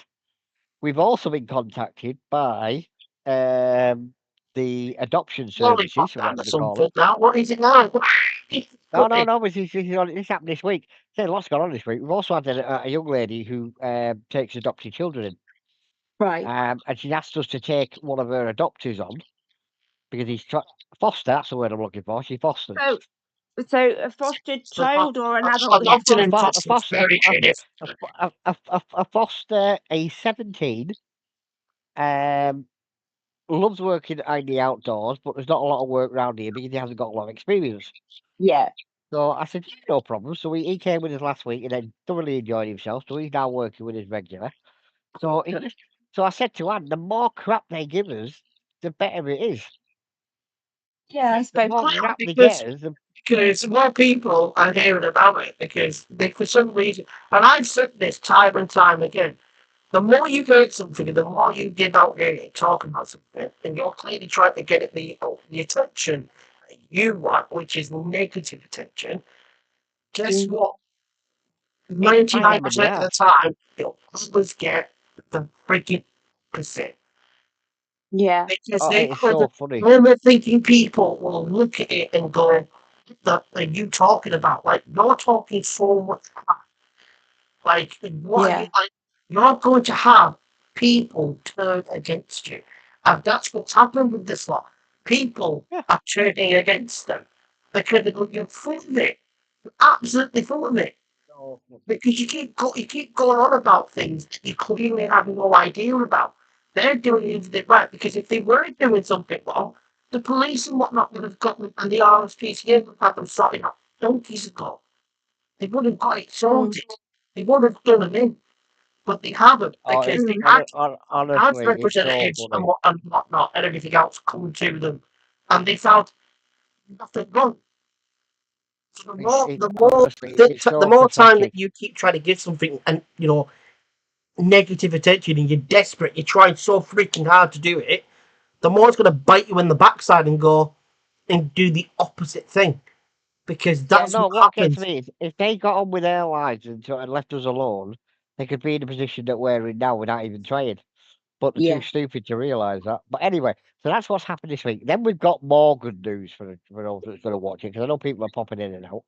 We've also been contacted by the adoption services, Lollipop or down whatever at they some call them. point now. What is it now? No, Could no, be. no. This happened this week. There's lots going on this week. We've also had a young lady who takes adopted children in, Right. and she asked us to take one of her adoptees on because foster. That's the word I'm looking for. She fostered. So a fostered So, child or an adult that you adopted A, and foster? a fostered is foster, very different. a foster, a 17. Loves working in the outdoors, but there's not a lot of work around here because he hasn't got a lot of experience. Yeah. So I said, "Yeah, no problem." So he came with us last week and then thoroughly enjoyed himself. So he's now working with us regular. So so I said to Anne, the more crap they give us, the better it is. Yeah, I The suppose. more Yeah, crap they because get us, more people are hearing about it because they, for some reason, and I've said this time and time again. The more you heard something, the more you get out there and talk about something, and you're clearly trying to get it the attention you want, which is negative attention. Guess Mm, what? it bite them in the 99% of the ass. time, you'll always get the freaking percent. yeah. Because Oh, they it's are so funny. the thinking people will look at it and go, "What are you talking about? Like, you're talking so much crap. Like, what are you Yeah. like? You're going to have people turn against you." And that's what's happened with this lot. People Yeah. are turning against them because you're full of it. Absolutely full of it. So, Because you keep going on about things that you clearly have no idea about. They're doing everything right because if they were doing something wrong, the police and whatnot would have got them, and the RSPCA would have had them sorted out donkeys ago. They would have got it Mm, sorted. They would have done it in, but they haven't oh, because it's they mm. had honestly, it's so representatives funny. and whatnot and everything else coming to them, and they found nothing wrong. So It's honestly, it's the so more time that pathetic. you keep trying to give something and negative attention and you're desperate, you're trying so freaking hard to do it, the more it's going to bite you in the backside and go and do the opposite thing because Yeah, that's no, what what gets happens. me is if they got on with their lives and left us alone, they could be in the position that we're in now without even trying. But they're too Yeah. stupid to realise that. But anyway, so that's what's happened this week. Then we've got more good news for those that's going to watch it because I know people are popping in and out.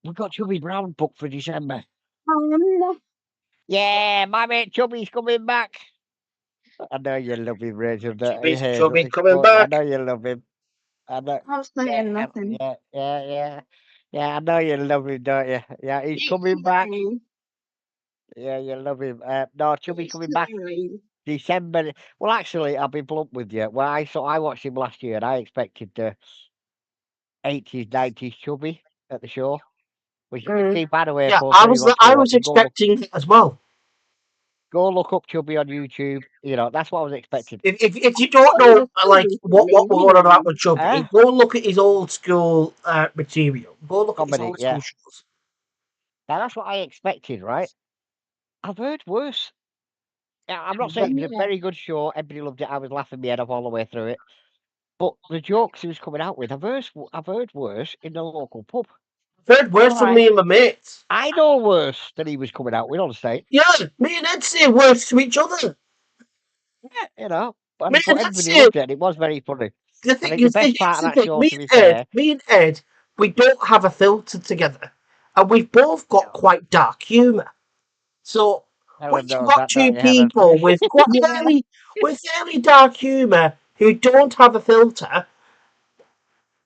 We've got Chubby Brown booked for December. Um, Yeah, my mate Chubby's coming back. I know you love him, Rachel. Chubby It's coming funny. I back. know you love him. I know. I'm Yeah, saying nothing. yeah. I know you love him, don't you? Yeah, he's It's coming back. fine. Yeah, you love him. No, Chubby It's coming back fine. December. Well, actually, I'll be blunt with you. Well, I watched him last year, and I expected the 80s, 90s Chubby at the show, which you can Mm. see by the way I Yeah, posted he wants to I watch was him. expecting it as well. Go look up Chubby on YouTube. You know that's what I was expecting. If you don't What was know the film like what recently, we're going on about anyway? with Chubby, Eh? go and look at his old school material. Go look at his Comedy, old school yeah. shows. Now that's what I expected, right? I've heard worse. Yeah, I'm not saying it was a Yeah. very good show. Everybody loved it. I was laughing my head off all the way through it. But the jokes he was coming out with, I've heard worse in the local pub. I've heard worse from Right. me and my mates. I know worse than he was coming out with on stage. Yeah, me and Ed say worse to each other. Yeah, you know. Me But and Ed everybody say loved it. And it was very funny. the I thing think the is, best here's part of the that thing. show, to be fair, Me and Ed, we don't have a filter together, and we've both got no, quite dark humour. So when Helen you've knows got that, don't two you, Helen? people with Yeah. fairly dark humour who don't have a filter,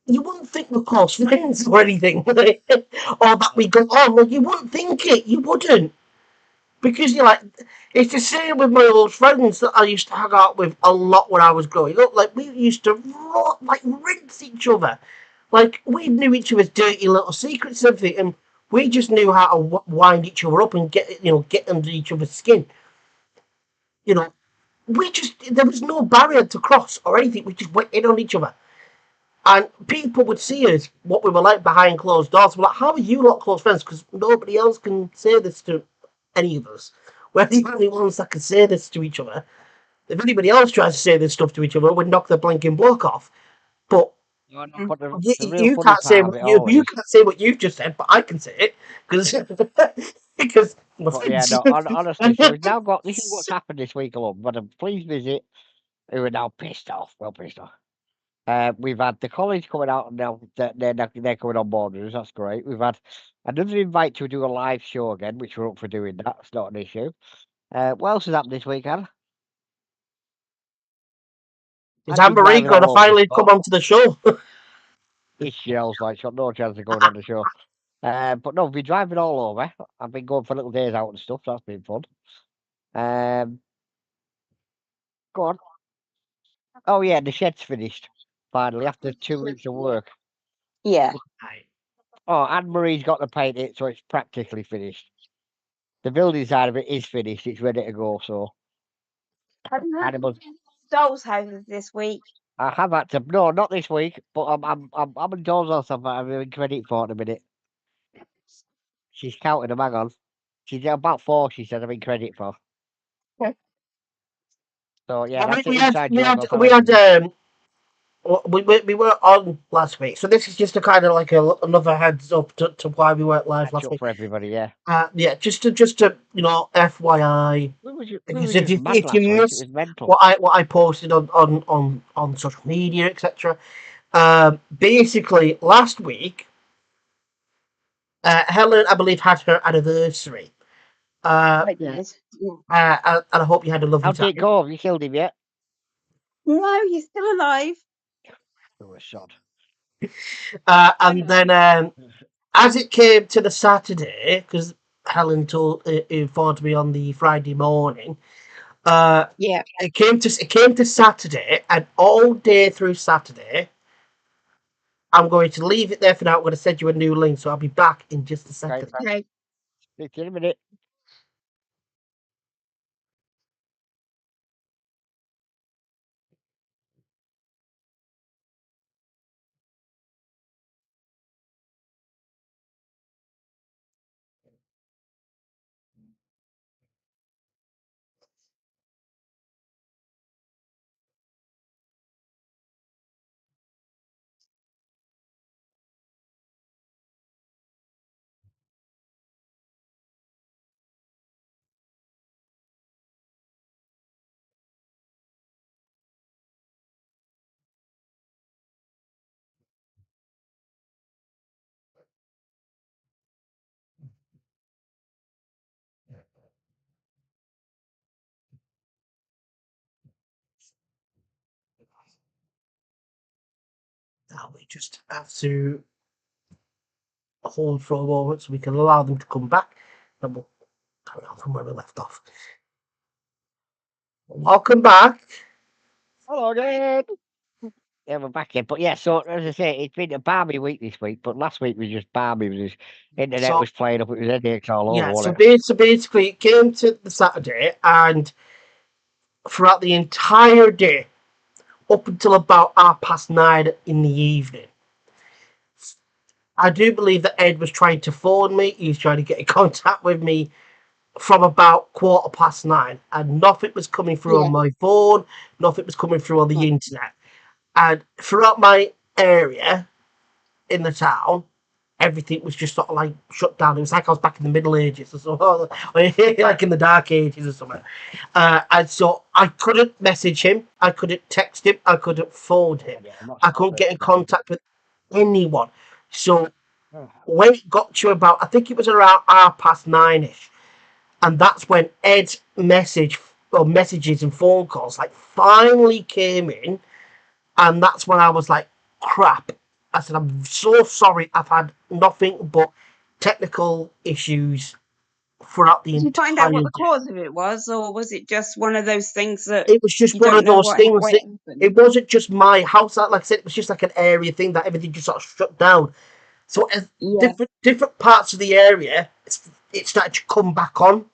you wouldn't think we're close friends or anything, or that we go on. Like you wouldn't think it. You wouldn't. Because you're like, it's the same with my old friends that I used to hang out with a lot when I was growing up. Like we used to rinse each other. Like we knew each other's dirty little secrets and everything, and we just knew how to wind each other up and get under each other's skin. You know, we just there was no barrier to cross or anything. We just went in on each other, and people would see us what we were like behind closed doors. We're like, how are you lot close friends? Because nobody else can say this to any of us. We're the only ones that can say this to each other. If anybody else tries to say this stuff to each other, we'd knock the blinking block off. But No, no, Mm. but the real you funny can't say part of what it all you is, can't say what you've just said, but I can say it because because my but yeah, friends. no, honestly, so we've now got, this is what's happened this week alone. But please visit who are now pissed off. Well, pissed off. We've had the college coming out now. They're coming on board with us. That's great. We've had another invite to do a live show again, which we're up for doing. That's not an issue. What else has happened this weekend? Is I've been Anne-Marie driving going to all over the finally spot. come onto the show? It's shells like she's got no chance of going on the show. But no, we've been driving all over. I've been going for little days out and stuff. That's been fun. Go on. Oh yeah, the shed's finished finally after 2 weeks of work. Yeah. Oh, Anne Marie's got to paint it, so it's practically finished. The building side of it is finished. It's ready to go. So Have you had animals. dolls' houses this week? I have had to. No, not this week. But I'm in doors else. I'm having credit for in a minute. She's counting them. Hang on. She's about 4. She said I'm in credit for. Okay. So yeah, we, that's an we had inside we joke. had I'll tell we had everybody. we were on last week, so this is just a kind of like another heads up to why we weren't live Catch last up week. for everybody. Yeah. Yeah, just to FYI, We were because just mad if you last week. It missed was mental. what I posted on social media, etc. Basically, last week, Helen, I believe, had her anniversary. I Yeah. did. Yeah. And I hope you had a lovely How did it time. go? Have you killed him yet? No, you're still alive. Oh, a sod. And then as it came to the Saturday, because Helen informed me on the Friday morning, Yeah. it came to Saturday, and all day through Saturday, I'm going to leave it there for now. I'm going to send you a new link, so I'll be back in just a Okay. second. Okay. Speak to you in a minute. Now we just have to hold for a moment so we can allow them to come back. Then we'll carry on from where we left off. Welcome back. Hello again. Yeah, we're back in. But yeah, so as I say, it's been a balmy week this week, but last week was just balmy. It was just, internet So was playing up. It was headaches all over, yeah, so wasn't it? basically it came to the Saturday, and throughout the entire day, up until about 9:30 in the evening, I do believe that Ed was trying to phone me. He was trying to get in contact with me from about 9:15, and nothing was coming through on Yeah. my phone, nothing was coming through on the Right. internet. And throughout my area in the town, everything was just sort of like shut down. It was like I was back in the Middle Ages or something, like in the Dark Ages or something. And so I couldn't message him, I couldn't text him, I couldn't phone him, Yeah, I'm not I sure couldn't about get in that. contact with anyone. So Oh, when it got to about, I think it was around 9:30ish, and that's when Ed's messages and phone calls like finally came in, and that's when I was like, crap. I said, I'm so sorry. I've had nothing but technical issues throughout the Did you find out entire what the day. cause of it was, or was it just one of those things that It was just you one don't of know those things why that it happened? it wasn't just my house. Like I said, it was just like an area thing that everything just sort of shut down. So as Yeah. different parts of the area, it started to come back on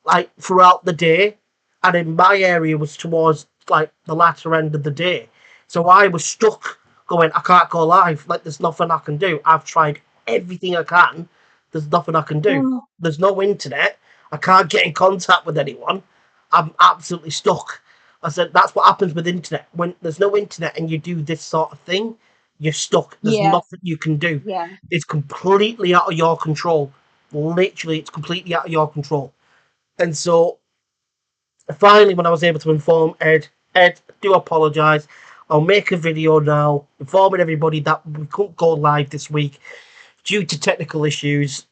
like throughout the day, and in my area was towards like the latter end of the day. So I was stuck going, I can't go live. Like there's nothing I can do. I've tried everything I can. There's nothing I can do. Oh, There's no internet. I can't get in contact with anyone. I'm absolutely stuck. I said that's what happens with internet. When there's no internet and you do this sort of thing, you're stuck. There's yeah. nothing you can do. Yeah. It's completely out of your control. Literally, it's completely out of your control. And so finally, when I was able to inform Ed, do apologise. I'll make a video now informing everybody that we couldn't go live this week due to technical issues,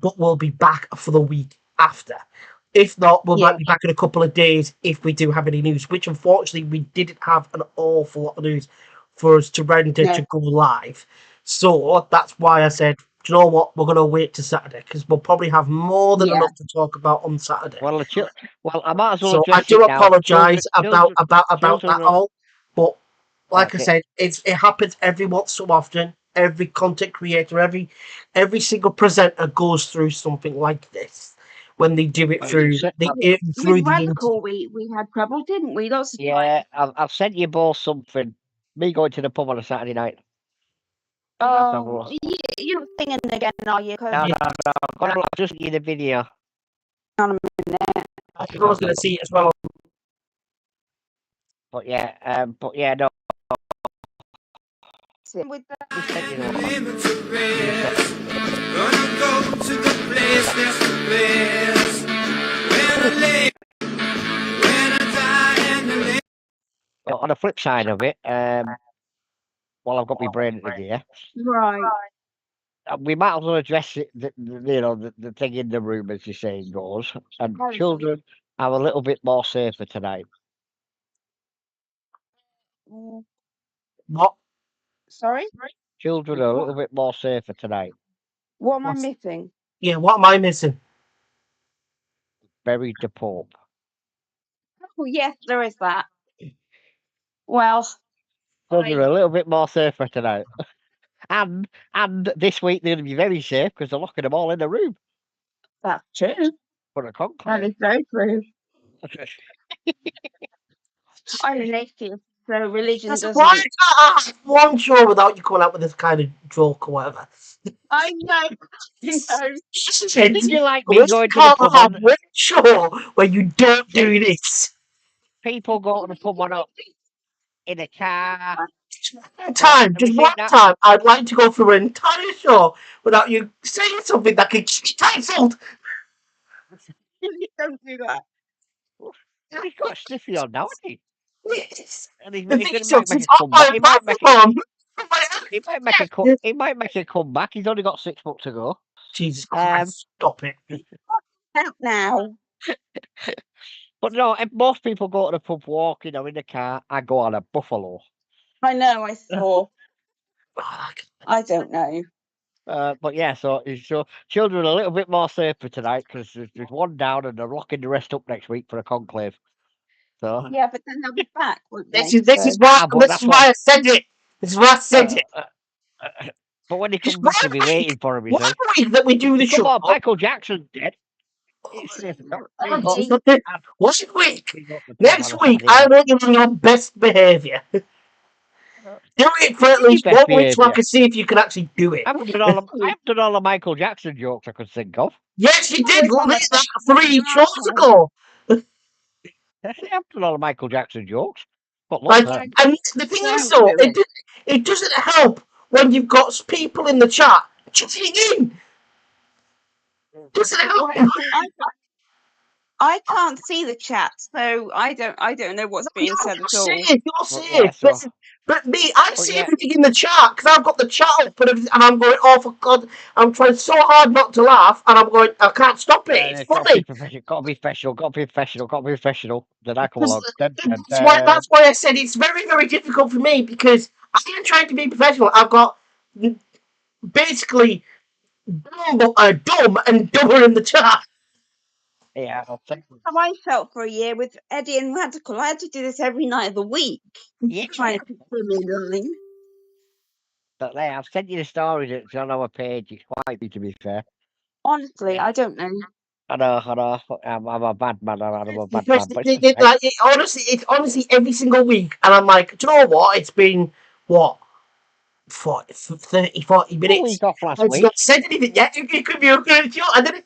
but we'll be back for the week after. If not, we Yeah. might be back in a couple of days if we do have any news, which unfortunately we didn't have an awful lot of news for us to render No. to go live. So that's why I said, do you know what? We're going to wait to Saturday because we'll probably have more than Yeah. enough to talk about on Saturday. Well, well, I might as well So I address do it now. apologise about children that are- all, but like I That's it. said, it happens every once so often. Every content creator, every single presenter goes through something like this when they do it Well, through so- the With internet. Radical, we had trouble, didn't we? Lots of times. Yeah, I've sent you both something. Me going to the pub on a Saturday night. Oh, you're singing again, are you? 'Cause No, I've just sent you the video. on a minute. I was going to see it as well. But yeah, no. With the, Just sent you the one. Limited rest. Gonna go to the place that's the best. When I lay, when I die and the lay. But on the flip side of it, while I've got my brain in gear, right. we might as well address it, the thing in the room, as your saying goes. And Oh. children are a little bit more safer tonight. What? Sorry? Children are a little bit more safer tonight. What am I What's- missing? Yeah, what am I missing? Buried the Pope. Oh, yes, there is that. Well, Children are a little bit more safer tonight. And this week they're going to be very safe because they're locking them all in the room that's true. for a That conclave. is very true. I'm an atheist, so religion doesn't. Why can't I have one show without you coming out with this kind of joke or whatever? I know. I know. Did you like me We going to the can't pub have on? one show where you don't do this. People go to the pub on up in a car. Time, do we just think one that- time, I'd like to go through an entire show without you saying something that could be cancelled. You don't do that. He's got a sniffy on now, hasn't he? Yes. And he's The going thing to make is, a it's on comeback. my He might make microphone. He might make a comeback. He's only got 6 months to go. Jesus Christ, stop it. Out now. But no, if most people go to the pub walking or in the car, I go on a buffalo. I know, I saw. Oh, I don't know. But yeah, so children are a little bit more safer tonight because there's one down and they're locking the rest up next week for a conclave. So Yeah, but then they'll be back, won't they? this is So- why but this that's is why I said it. This is why I said it. but when they Just come back, one they'll be waiting for him. He One says, week that we do the "Come show. on, Michael Jackson's dead." It's safe. Okay. One week. Next week, I want you on your best behaviour. Do it for at Your least best 1 week so I behaviour. can see if you can actually do it. I've done all the Michael Jackson jokes I could think of. Yes, you did. Always on Like the that 3 shows ago. I've done all the Michael Jackson jokes. But look, Like, and the thing Yeah, is, though, do it. it doesn't help when you've got people in the chat chatting in. Doesn't help. I can't see the chat, so I don't know what's being said at all. You're But safe. yeah, so- But me, I But see yeah. everything in the chat because I've got the chat up and everything, and I'm going, oh, for God, I'm trying so hard not to laugh, and I'm going, I can't stop it. It's funny. Got to be professional. Then I come along. That's why I said it's very, very difficult for me because I am trying to be professional. I've got basically dumb and dumber in the chat. Yeah, I'll take How I felt for a year with Eddie and Radical. I had to do this every night of the week. Yeah. Trying to keep them in line. But there, I've sent you the story that's on our page. It's quite good, to be fair. Honestly, I don't know. I know. I'm a bad man. I'm a bad Because man. But it's honestly every single week, and I'm like, do you know what? It's been what 40 minutes. week off last It's week. not said anything yet. It could be a good show, and then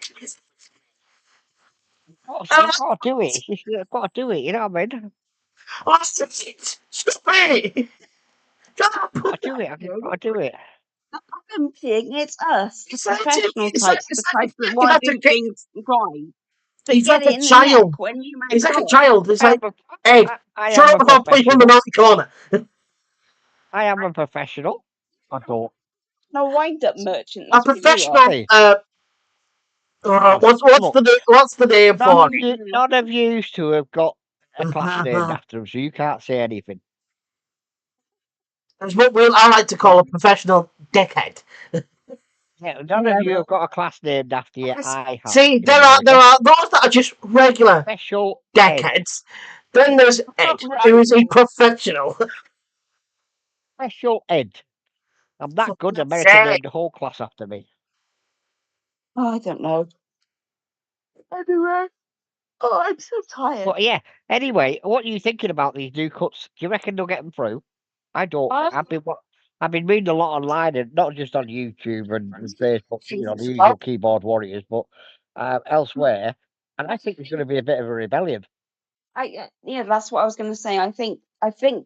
You've got to do it. You've got to do it. You know what I mean? Stop it! Shut up! I've got to do it. I've got to do it. Emptying, it's us, the It's like professional it's types, like- the types that want to do things right. He's get like it a in the child. neck when you He's make like a love. child. It's I like, am a, Ed, I shut am up a before I put you on the professional. naughty corner. I am a professional. I don't. No wind up merchant. A That's what you are. professional. Hey, What's look, the name for it? none of you two have got a class named after them, so you can't say anything. It's what I like to call a professional dickhead. Yeah, none of you have got a class named after you. I have See, in there are America. those that are just regular Special ed. dickheads. Then there's Ed, who is a professional. Special ed. I'm that For good. God's America sake. named the whole class after me. Oh, I don't know. Anyway, oh, I'm so tired. But yeah. Anyway, what are you thinking about these new cuts? Do you reckon they'll get them through? I don't. I've been reading a lot online, and not just on YouTube and Facebook. You know, the usual keyboard warriors, but elsewhere. And I think there's going to be a bit of a rebellion. Yeah, that's what I was going to say. I think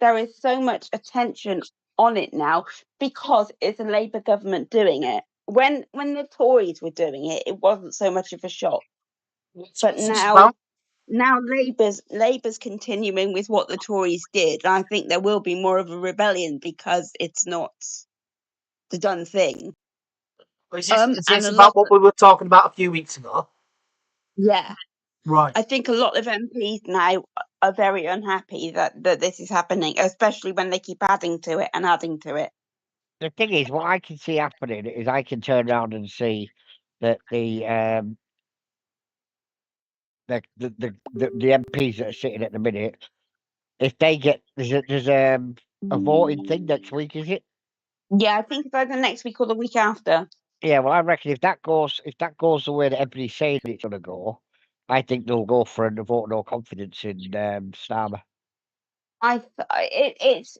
there is so much attention on it now because it's a Labour government doing it. When the Tories were doing it, it wasn't so much of a shock. But now Labour's continuing with what the Tories did. And I think there will be more of a rebellion because it's not the done thing. Is And this a about lot what we were talking about a few weeks ago? Yeah. Right. I think a lot of MPs now are very unhappy that this is happening, especially when they keep adding to it and adding to it. The thing is, what I can see happening is I can turn around and see that the MPs that are sitting at the minute, if they get there's a voting thing next week, is it? Yeah, I think it's either next week or the week after. Yeah, well, I reckon if that goes the way that everybody's saying it's gonna go, I think they'll go for a vote no confidence in Starmer. It's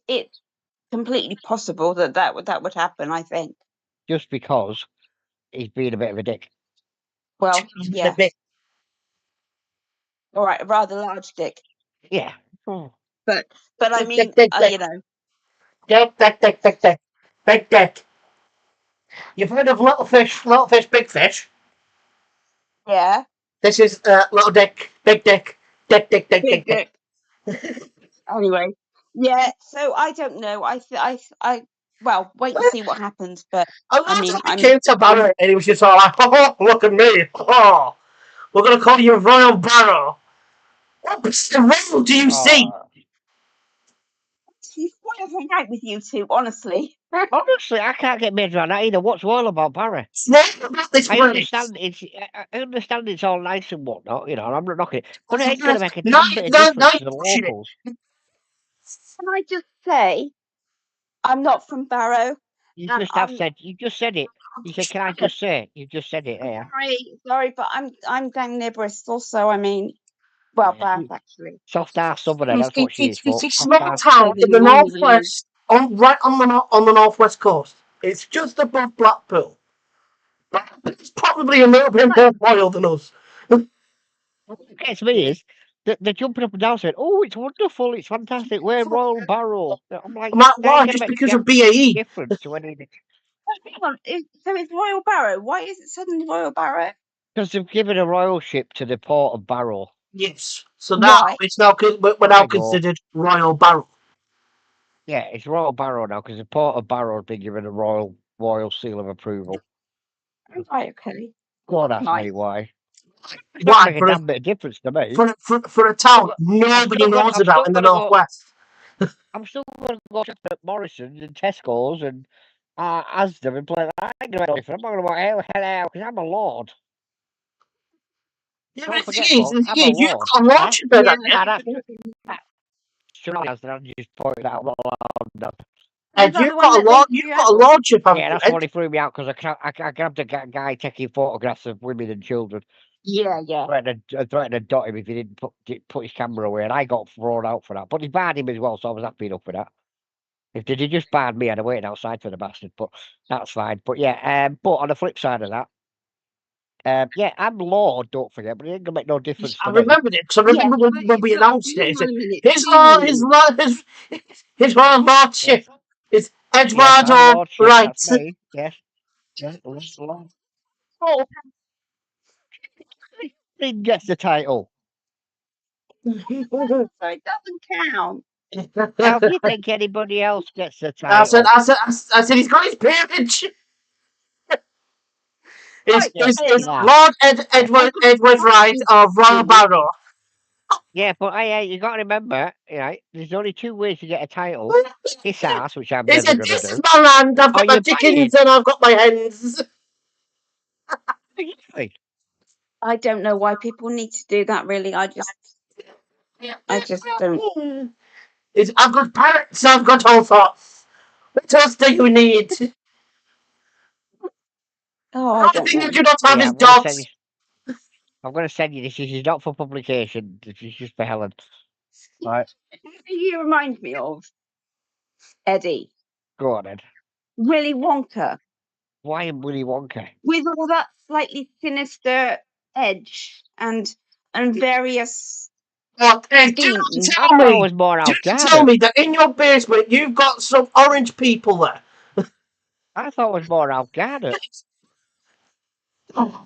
completely possible that would happen. I think. Just because he's being a bit of a dick. Well, yeah. All right, a rather large dick. Yeah. Oh. But I mean, you know. Big dick. You've heard of little fish, big fish? Yeah. This is little dick, big dick, dick. Big dick. Anyway, yeah. So I don't know. Well, wait and see what happens. But I mean, he came to Barrow and he was just all like, "Oh, look at me! Oh, we're gonna call you Royal Barrow." What royal do you see? She's quite hang out with you two, honestly. Honestly, I can't get made around that either. What's royal about Barry? It's not about this I place. understand it's all nice and whatnot, you know, and I'm not knocking it, but it ain't going to make a No, damn bit of difference to the pushing it. locals. Can I just say, I'm not from Barrow. You just said it. You said, "Can I just say?" You just said it there. Sorry, but I'm down near Bristol, so I mean, well, Bath actually. Soft ass southerner, that's what she is, It's folks. a Soft small ass. town in the northwest, right on the northwest coast. It's just above Blackpool. It's probably a little bit more royal than us. What gets me is that they're jumping up and down saying, "Oh, it's wonderful, it's fantastic, we're Royal Barrow." I'm like, that ain't Why? going to Just make because a of BAE? difference to anything. Hang on, so it's Royal Barrow. Why is it suddenly Royal Barrow? Because they've given a royalship to the port of Barrow. Yes. So now Why? we're now considered Royal Barrow. Yeah, it's Royal Barrow now because the port of Barrow has been given a royal seal of approval. Right, okay. God ask me why. It's not Why? making a damn bit of difference to me. For a town nobody knows about in the northwest. I'm still going to go to Morrison's and Tesco's and Asda and play that. I ain't going to I'm not going to go, hello, because I'm a lord. Yeah, Don't but forget, the folks, I'm a thing is, you've lord. got a lordship in that, yeah? I just pointed out loud. And you've got a lordship, haven't Yeah, you, that's Ed? what threw me out because I grabbed a guy taking photographs of women and children. Yeah. Threatened to dot him if he didn't put his camera away, and I got thrown out for that. But he barred him as well, so I was happy enough with that. If they just barred me, I'd have waited outside for the bastard. But that's fine. But yeah, but on the flip side of that, yeah, I'm Lord, don't forget, but it ain't gonna make no difference to I me. remembered it because I remember when we announced it. His Royal Lordship is Eduardo Yes, I'm Lordship. Wright. That's me. Yes. Lord. Oh, Wrestling gets the title. So it doesn't count. How do you think anybody else gets the I said, title? I said, he's got his peerage. Is Right, Yeah, is hey, is yeah. Lord I've got Edward Wright questions or for Royal you. Barrow? Yeah, but you got to remember, right? There's only two ways to get a title: kiss ass, which I'm He never said, gonna "This is do, my land. I've or got my you buy chickens it. and I've got my hens." Exactly. I don't know why people need to do that. Really, I just don't. I've got parrots. I've got all sorts. What else do you need? Oh, I The only don't thing you know. do not have Yeah, is dogs. I'm gonna send you this. This is not for publication. This is just for Helen. Right. Who do you remind me of? Eddie. Go on, then. Willy Wonka. Why am Willy Wonka? With all that slightly sinister edge and various What? themes. I thought it was more Do not tell Al-Qaeda. me that in your basement you've got some orange people there. I thought it was more Al-Qaeda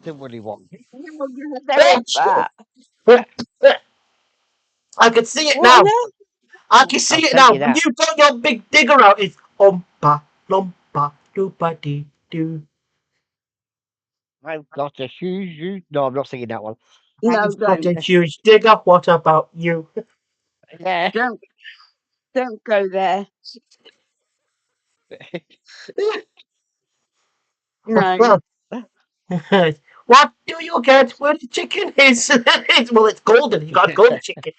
than Willy Wonka. No, yeah, there is that. I can see it What on now. earth? I can see I'll it send now. you When that. you got your big digger out, it's umpa lumpa doopa dee doo. I've got a huge. No, I'm not singing that one. No, I've got don't. a huge digger. What about you? Yeah. Don't go there. No. Well, what do you get when the chicken is? Well, it's golden. You got golden chicken.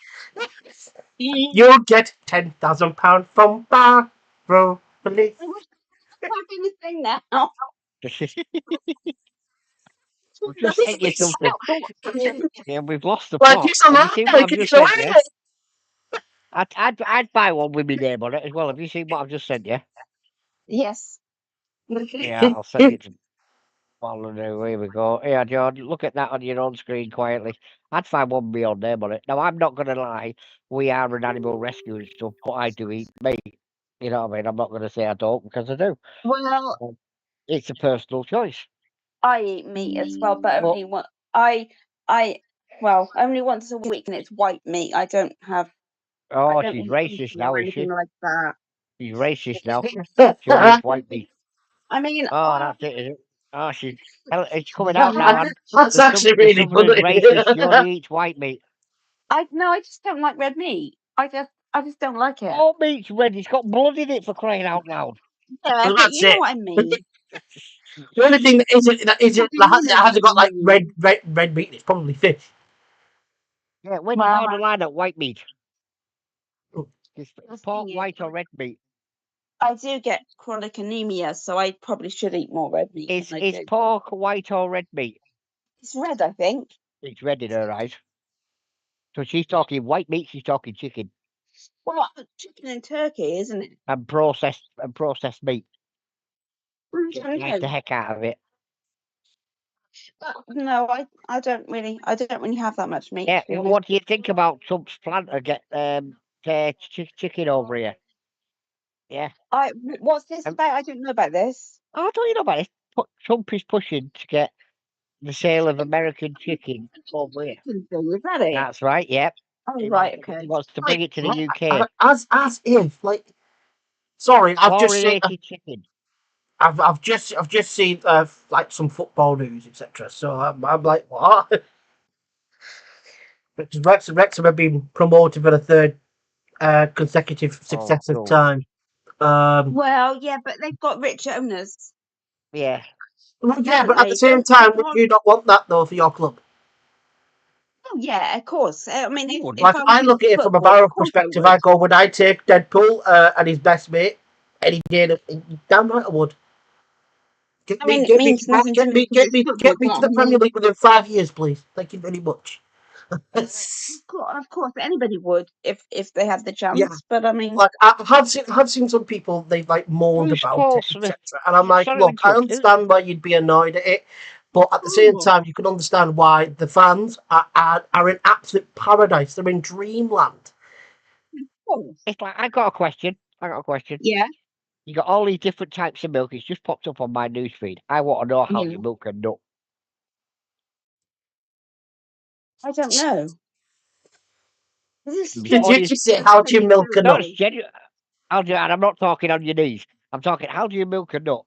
You get £10,000 from Barrow Police. Having a thing now. We've just sent you something. Yeah, we've lost the Like plot. it's a Have you lie. seen what I've It's just a sent you? lie. I'd buy one with my name on it as well. Have you seen what I've just sent you? Yes. Yeah, I'll send it to Molyneux. Here we go. Here, John, look at that on your own screen quietly. I'd find one with my own name on it. Now, I'm not going to lie. We are an animal rescue and stuff, but I do eat meat. You know what I mean? I'm not going to say I don't because I do. Well, It's a personal choice. I eat meat as well, but But, only one. I well only once a week, and it's white meat. I don't oh, eat she's beef racist now, or is she? anything like that. She's racist now. She only eats white meat. I mean, Oh, that's it, is it? Oh, it's coming out now, and That's actually the really Southerners funny. racist. She only eats white meat. I just don't like red meat. I just don't like it. All meat's red. It's got blood in it for crying out loud. Yeah, Well, but that's you know it. what I mean. The only thing that isn't that Hyenas hasn't got like meat. red meat. It's probably fish. Yeah, when you Well, draw the line at white meat, it's the pork, thing is, white, or red meat. I do get chronic anemia, so I probably should eat more red meat Is than I is do. pork, white, or red meat? It's red, I think. It's red in her eyes. So she's talking white meat. She's talking chicken Well, chicken and turkey, isn't it? and processed meat. I Just don't like the know. heck out of it. No, I don't really have that much meat, Yeah. to be honest. What do you think about Trump's plan to get chicken over here? Yeah. What's this about? I don't know about this. Oh, don't you know about this? Trump is pushing to get the sale of American chicken over here. Chicken thing, is that it? That's right. Yep. Oh, He right, he okay. wants to bring it to the Like, UK. as if like. Sorry, Chlorinated chicken. I've just seen like some football news, etc. So I'm like, what? Because Wrexham have been promoted for the third consecutive Oh, successive cool. time. Um, Well, yeah, but they've got rich owners, Yeah. well, yeah, haven't but at the they? same They time, would can't. you not want that though for your club? Oh, yeah, of course. I mean, if Like I was I look into at it from a football, of Barrow course I perspective, would. I go, would I take Deadpool and his best mate any day? Damn right I would. Get I me, mean, it get me, means nothing to get me me, because it's football, get me but to I the Premier mean, League within 5 years, please. Thank you very much. of course, anybody would if they had the Yeah, chance. But I mean, like I have seen some people they've like moaned Who's about it, close to the? etc. And I'm like, Sorry to look, I interrupt. understand why you'd be annoyed at it, but at the same oh, time, you can understand why the fans are in absolute paradise. They're in dreamland. of course. It's like I got a question. I got a question. Yeah, You got all these different types of milk. It's just popped up on my newsfeed. I want to know how yeah. you milk a nut. I don't know. This is Did Or you you- just say how do you milk a No, nut? it's genuine. And I'm not talking on your knees. I'm talking, how do you milk a nut?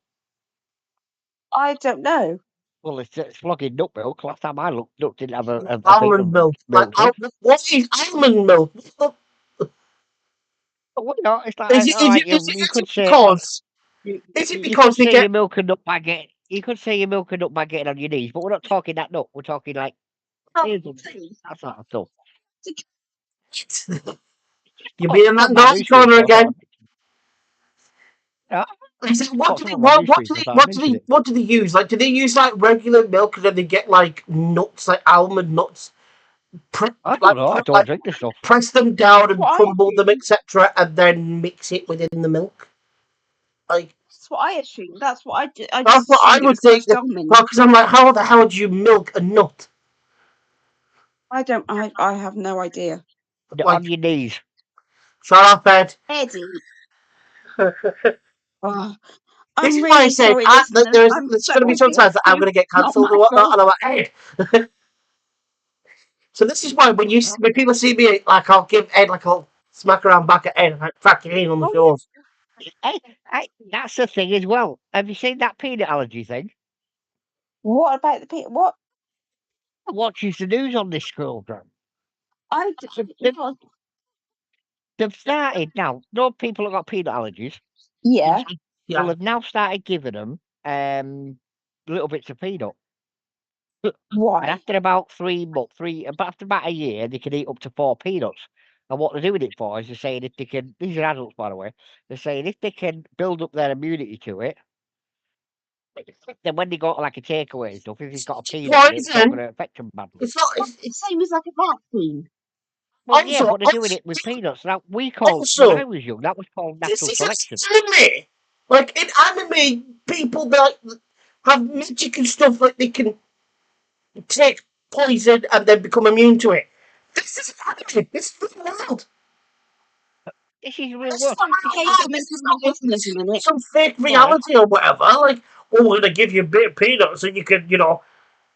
I don't know. Well, it's flogging nut milk. Last time I looked didn't have a thing Almond of milk. Like milk in. what is almond milk? But what, it's Is like, it, all is right, it, is you it could say, because is it you could because they say get you milk a nut by getting, you could say you milk a nut by getting on your knees, but we're not talking that nut. We're talking like, here's a- that sort of stuff. you're Oh, being it's that on my naughty news feed, corner so I thought again? yeah, I said, what do what's they on my news what feed, do so I they thought I'd what do mention they it. what do they use? Like do they use like regular milk and then they get like nuts like almond nuts I don't like know. I don't like drink this stuff. press them down and What I crumble them, assume. etc., and then mix it within the milk? Like That's what I assumed. That's what I that's just what I assumed it would was think. crushed Well, almond. because I'm like, how the hell do you milk a nut? I don't. I have no idea. Like, On your knees. shut up, Ed. Eddie. Oh, This I'm is why I really said sorry, listeners. I'm there's so going to be some times that I'm exhausted. going to get Not cancelled my and whatnot, fault. and I'm like, Ed. So this is why when people see me, like I'll give Ed like I'll smack around back at Ed, like fucking in on the Oh shores. Hey, that's the thing as well. Have you seen that peanut allergy thing? what about the people? What I watches the news on this program. I They've, well, they've started now. No people have got peanut allergies. yeah. Well, Yeah. they've now started giving them little bits of peanut. And Why? after about after about a year, they can eat up to 4 peanuts. And what they're doing it for is they're saying if they can, these are adults by the way, they're saying if they can build up their immunity to it, then when they go to like a takeaway and stuff, if it's got a peanut in it, it's not going Poison. to affect them badly. It's not. That's the same as like a vaccine. Well, yeah, but they're doing Also, it with peanuts. Now, when I also, was young, that was called this natural is selection. anime. Like in anime, people like have magic and stuff. Like they can take poison and then become immune to it. This is anime. This is the world. This is real This is world. the This real is, Okay, world. come This into is my not business a minute. some fake go on then. reality or whatever. Like, oh, we're gonna give you a bit of peanuts so you can,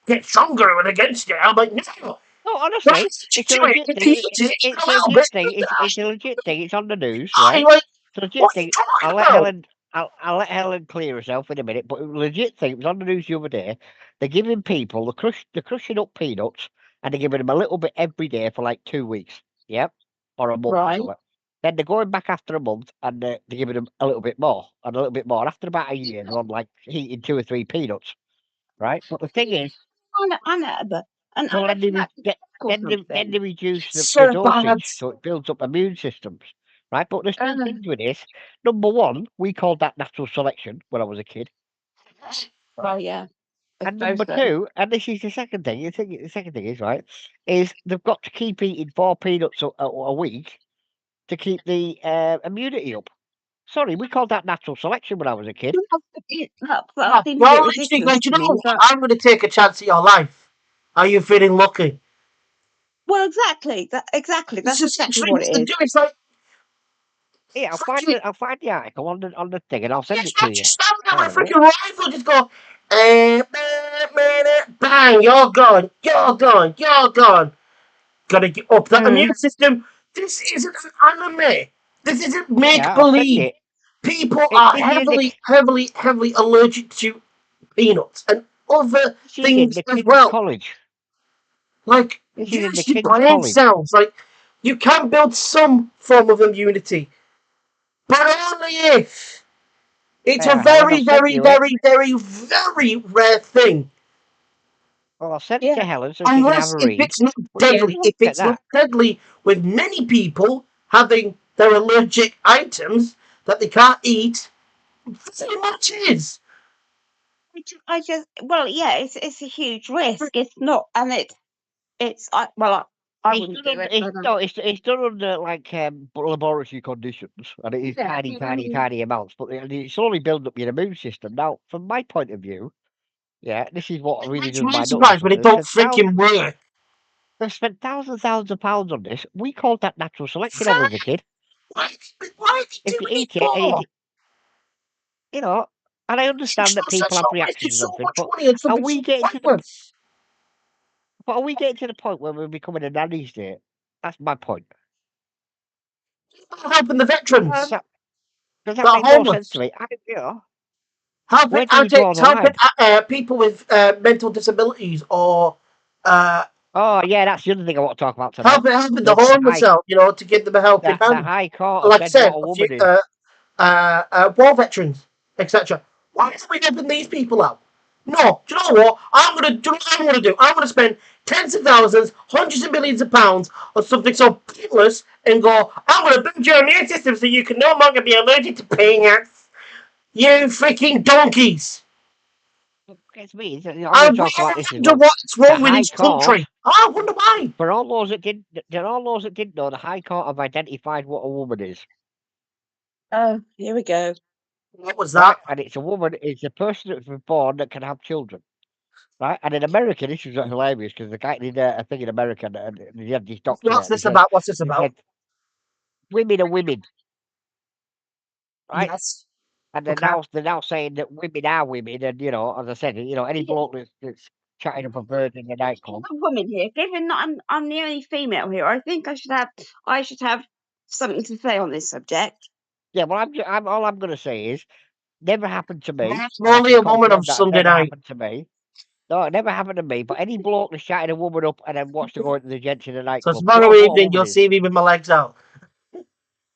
get stronger and against it. I'm like, no. No, Right, honestly, it's a situate. legit If thing. you eat it, eat It's a a little bit. legit thing. It's a legit thing. It's on the news, I right? like, It's a legit what are you thing. talking I'll let about? Helen. I'll let Helen clear herself in a minute. But it was a legit thing. It was on the news the other day. They're giving people they're crushing up peanuts and they're giving them a little bit every day for like 2 weeks. Yep, or a month or Right. something. Then they're going back after a month and they're giving them a little bit more and a little bit more. After about a year, they're on like eating 2 or 3 peanuts, right? But the thing is, And well, then or then something. they reduce the So bad. dosage, so it builds up immune systems, right? But there's two Uh, things with this. Number one, we called that natural selection when I was a kid, well, yeah. I and number suppose so. two, and this is the second thing. The second thing is right, is they've got to keep eating 4 peanuts a week to keep the immunity up. Sorry, we called that natural selection when I was a kid. That Yeah, seems a you're bit literally ridiculous going, to you know me, what? but I'm going to take a chance at your life. Are you feeling lucky? well, exactly. It's That's just exactly literally what what it they is. do. It's like, Yeah, freaking, I'll find the article on the thing and I'll send it's it to not you. just stand there Hang on with a a minute. freaking rifle, just go, bang, you're gone, you're gone, you're gone. Gotta get up that Uh, immune system. This isn't an anime. This isn't make Yeah, I'll send believe. it. People are This is in the heavily allergic to peanuts and other this is in things the as King's well. College. Like, This is in the use your King's brain College. cells. Like, you can build some form of immunity, but only if it's a Helen, I've very, sent very, you it. very, very, very rare thing. Well, I'll send it yeah. to Helen so she can have Unless a if read. it's not But yeah, deadly. look If at it's not that. deadly, with many people having their allergic items that they can't eat, pretty much is. I just, well, yeah, it's a huge risk. It's not, and I It's wouldn't done do under it, it's but no, it's done under like laboratory conditions, and it is yeah. tiny amounts. But it's only building up your immune system. Now, from my point of view, yeah, this is what It really makes does me my nuts and surprised stuff. when it don't freaking work. They've spent thousands of pounds on this. We called that natural selection when we Very. was a kid. Why, why are they If you doing it eat it, for? you know, and I It's understand that just people so have wasted reactions so and things, much but money on are something we so getting to the pointless. But are we getting to the point where we're becoming a nanny state? That's my point. Helping the veterans, Does that that are make no sense homeless. to me? Helping, Where do we draw the helping line? people with mental disabilities, or Oh, yeah, that's the other thing I want to talk about tonight. helping the The homeless high, out, to give them a helping the hand. High Court has Like I said what said, a a few woman is. war veterans, etc. Why are we helping these people out? No, do you know what? Do you know what I'm gonna do? I'm gonna spend tens of thousands, hundreds of millions of pounds on something so pointless, and go, I'm gonna build your immune system so you can no longer be allergic to peanuts. You freaking donkeys! Gets me. I'm going I to talk about this as wonder well. what's The wrong with High this country. Court, I wonder why. for all those that didn't know, the High Court have identified what a woman is. Oh, here we go. What was Right, that? and it's a woman. It's a person that's been born that can have children. Right, and in America, this was hilarious because the guy did a thing in America, and he had this doctor there, What's and he this said, about? What's this about? "Women are women, right?" Yes. And Okay. they're now saying that women are women, and as I said, any Yeah, bloke that's chatting up a bird in the I'm nightclub. a woman here. Given that I'm the only female here, I think I should have something to say on this subject. Yeah, well, all I'm going to say is, never happened to me, I'm and I only can a woman on confirm that it Sunday never night. happened to me. No, it never happened to me. But any bloke that's chatting a woman up and then wants to go into the gents in the So nightclub tomorrow knows what a evening woman you'll is. see me with my legs out.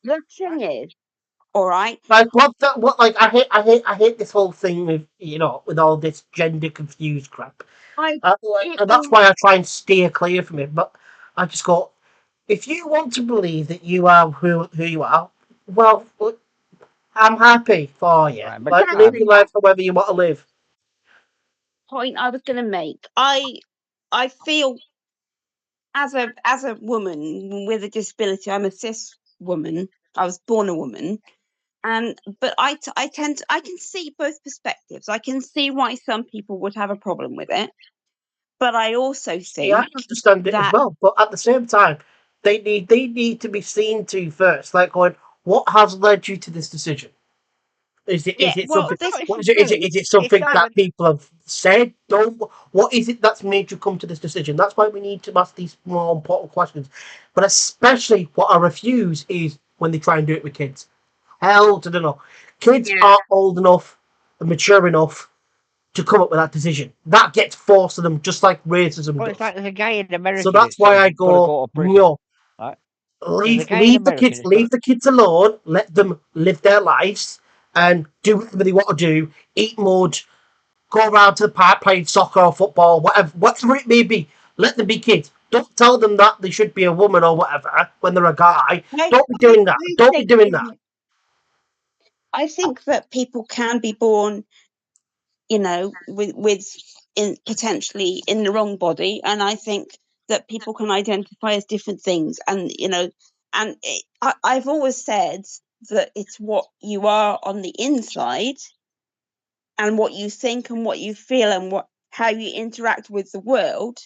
The thing is, all right, Like I hate this whole thing with with all this gender confused crap. I it And that's will. why I try and steer clear from it. But I just go, if you want to believe that you are who you are, well, I'm happy for you. Right, but Like, live Exactly your that life however you want to live. point I was going to make. I feel as a woman with a disability, I'm a cis woman. I was born a woman, and but I can see both perspectives. I can see why some people would have a problem with it, but I also See, I think understand it as that well, but at the same time, they need to be seen to first. Like, going, what has led you to this decision? yeah. Is it Well, something? this is What the is it? thing. Is it It's something like that people have said? Don't. What is it that's made you come to this decision? That's why we need to ask these more important questions. But especially, what I refuse is when they try and do it with kids. Hell to the no. Kids yeah. are old enough and mature enough to come up with that decision. That gets forced on them, just like racism well, it's does. like there's a guy in So America that that's why says I you've got to go, go to prison. no. Right? There's a guy in Leave the America kids, that's got. leave the kids alone. Let them live their lives and do whatever they want to do. Eat mud, go around to the park playing soccer or football, whatever it may be. Let them be kids. Don't tell them that they should be a woman or whatever when they're a guy. Don't be doing that. I Don't be think doing that. I think that people can be born, with in potentially in the wrong body, and I think that people can identify as different things, and I've always said that it's what you are on the inside, and what you think and what you feel and what how you interact with the world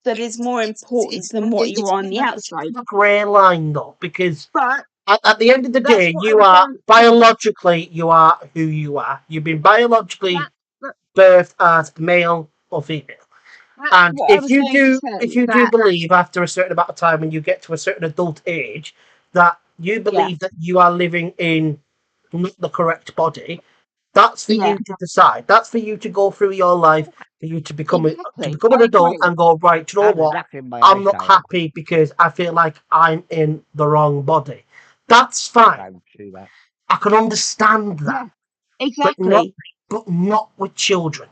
that is more important than what you are on the It's outside. a grey line though, because But at the end of the that's day, what I you was are going to. biologically you are who you are. You've been biologically That, that birthed as male or female. that's And what I was going to if say. you do That believe after a certain amount of time when you get to a certain adult age that you yeah, believe that you are living in not the correct body, that's for yeah, you to decide. That's for you to go through your life, for you to become exactly. an I adult agree. and go, right, do you know I'm what? adapting my I'm not eyesight. happy because I feel like I'm in the wrong body. That's fine. I would see that. I can understand that. Yeah, But not exactly. with children.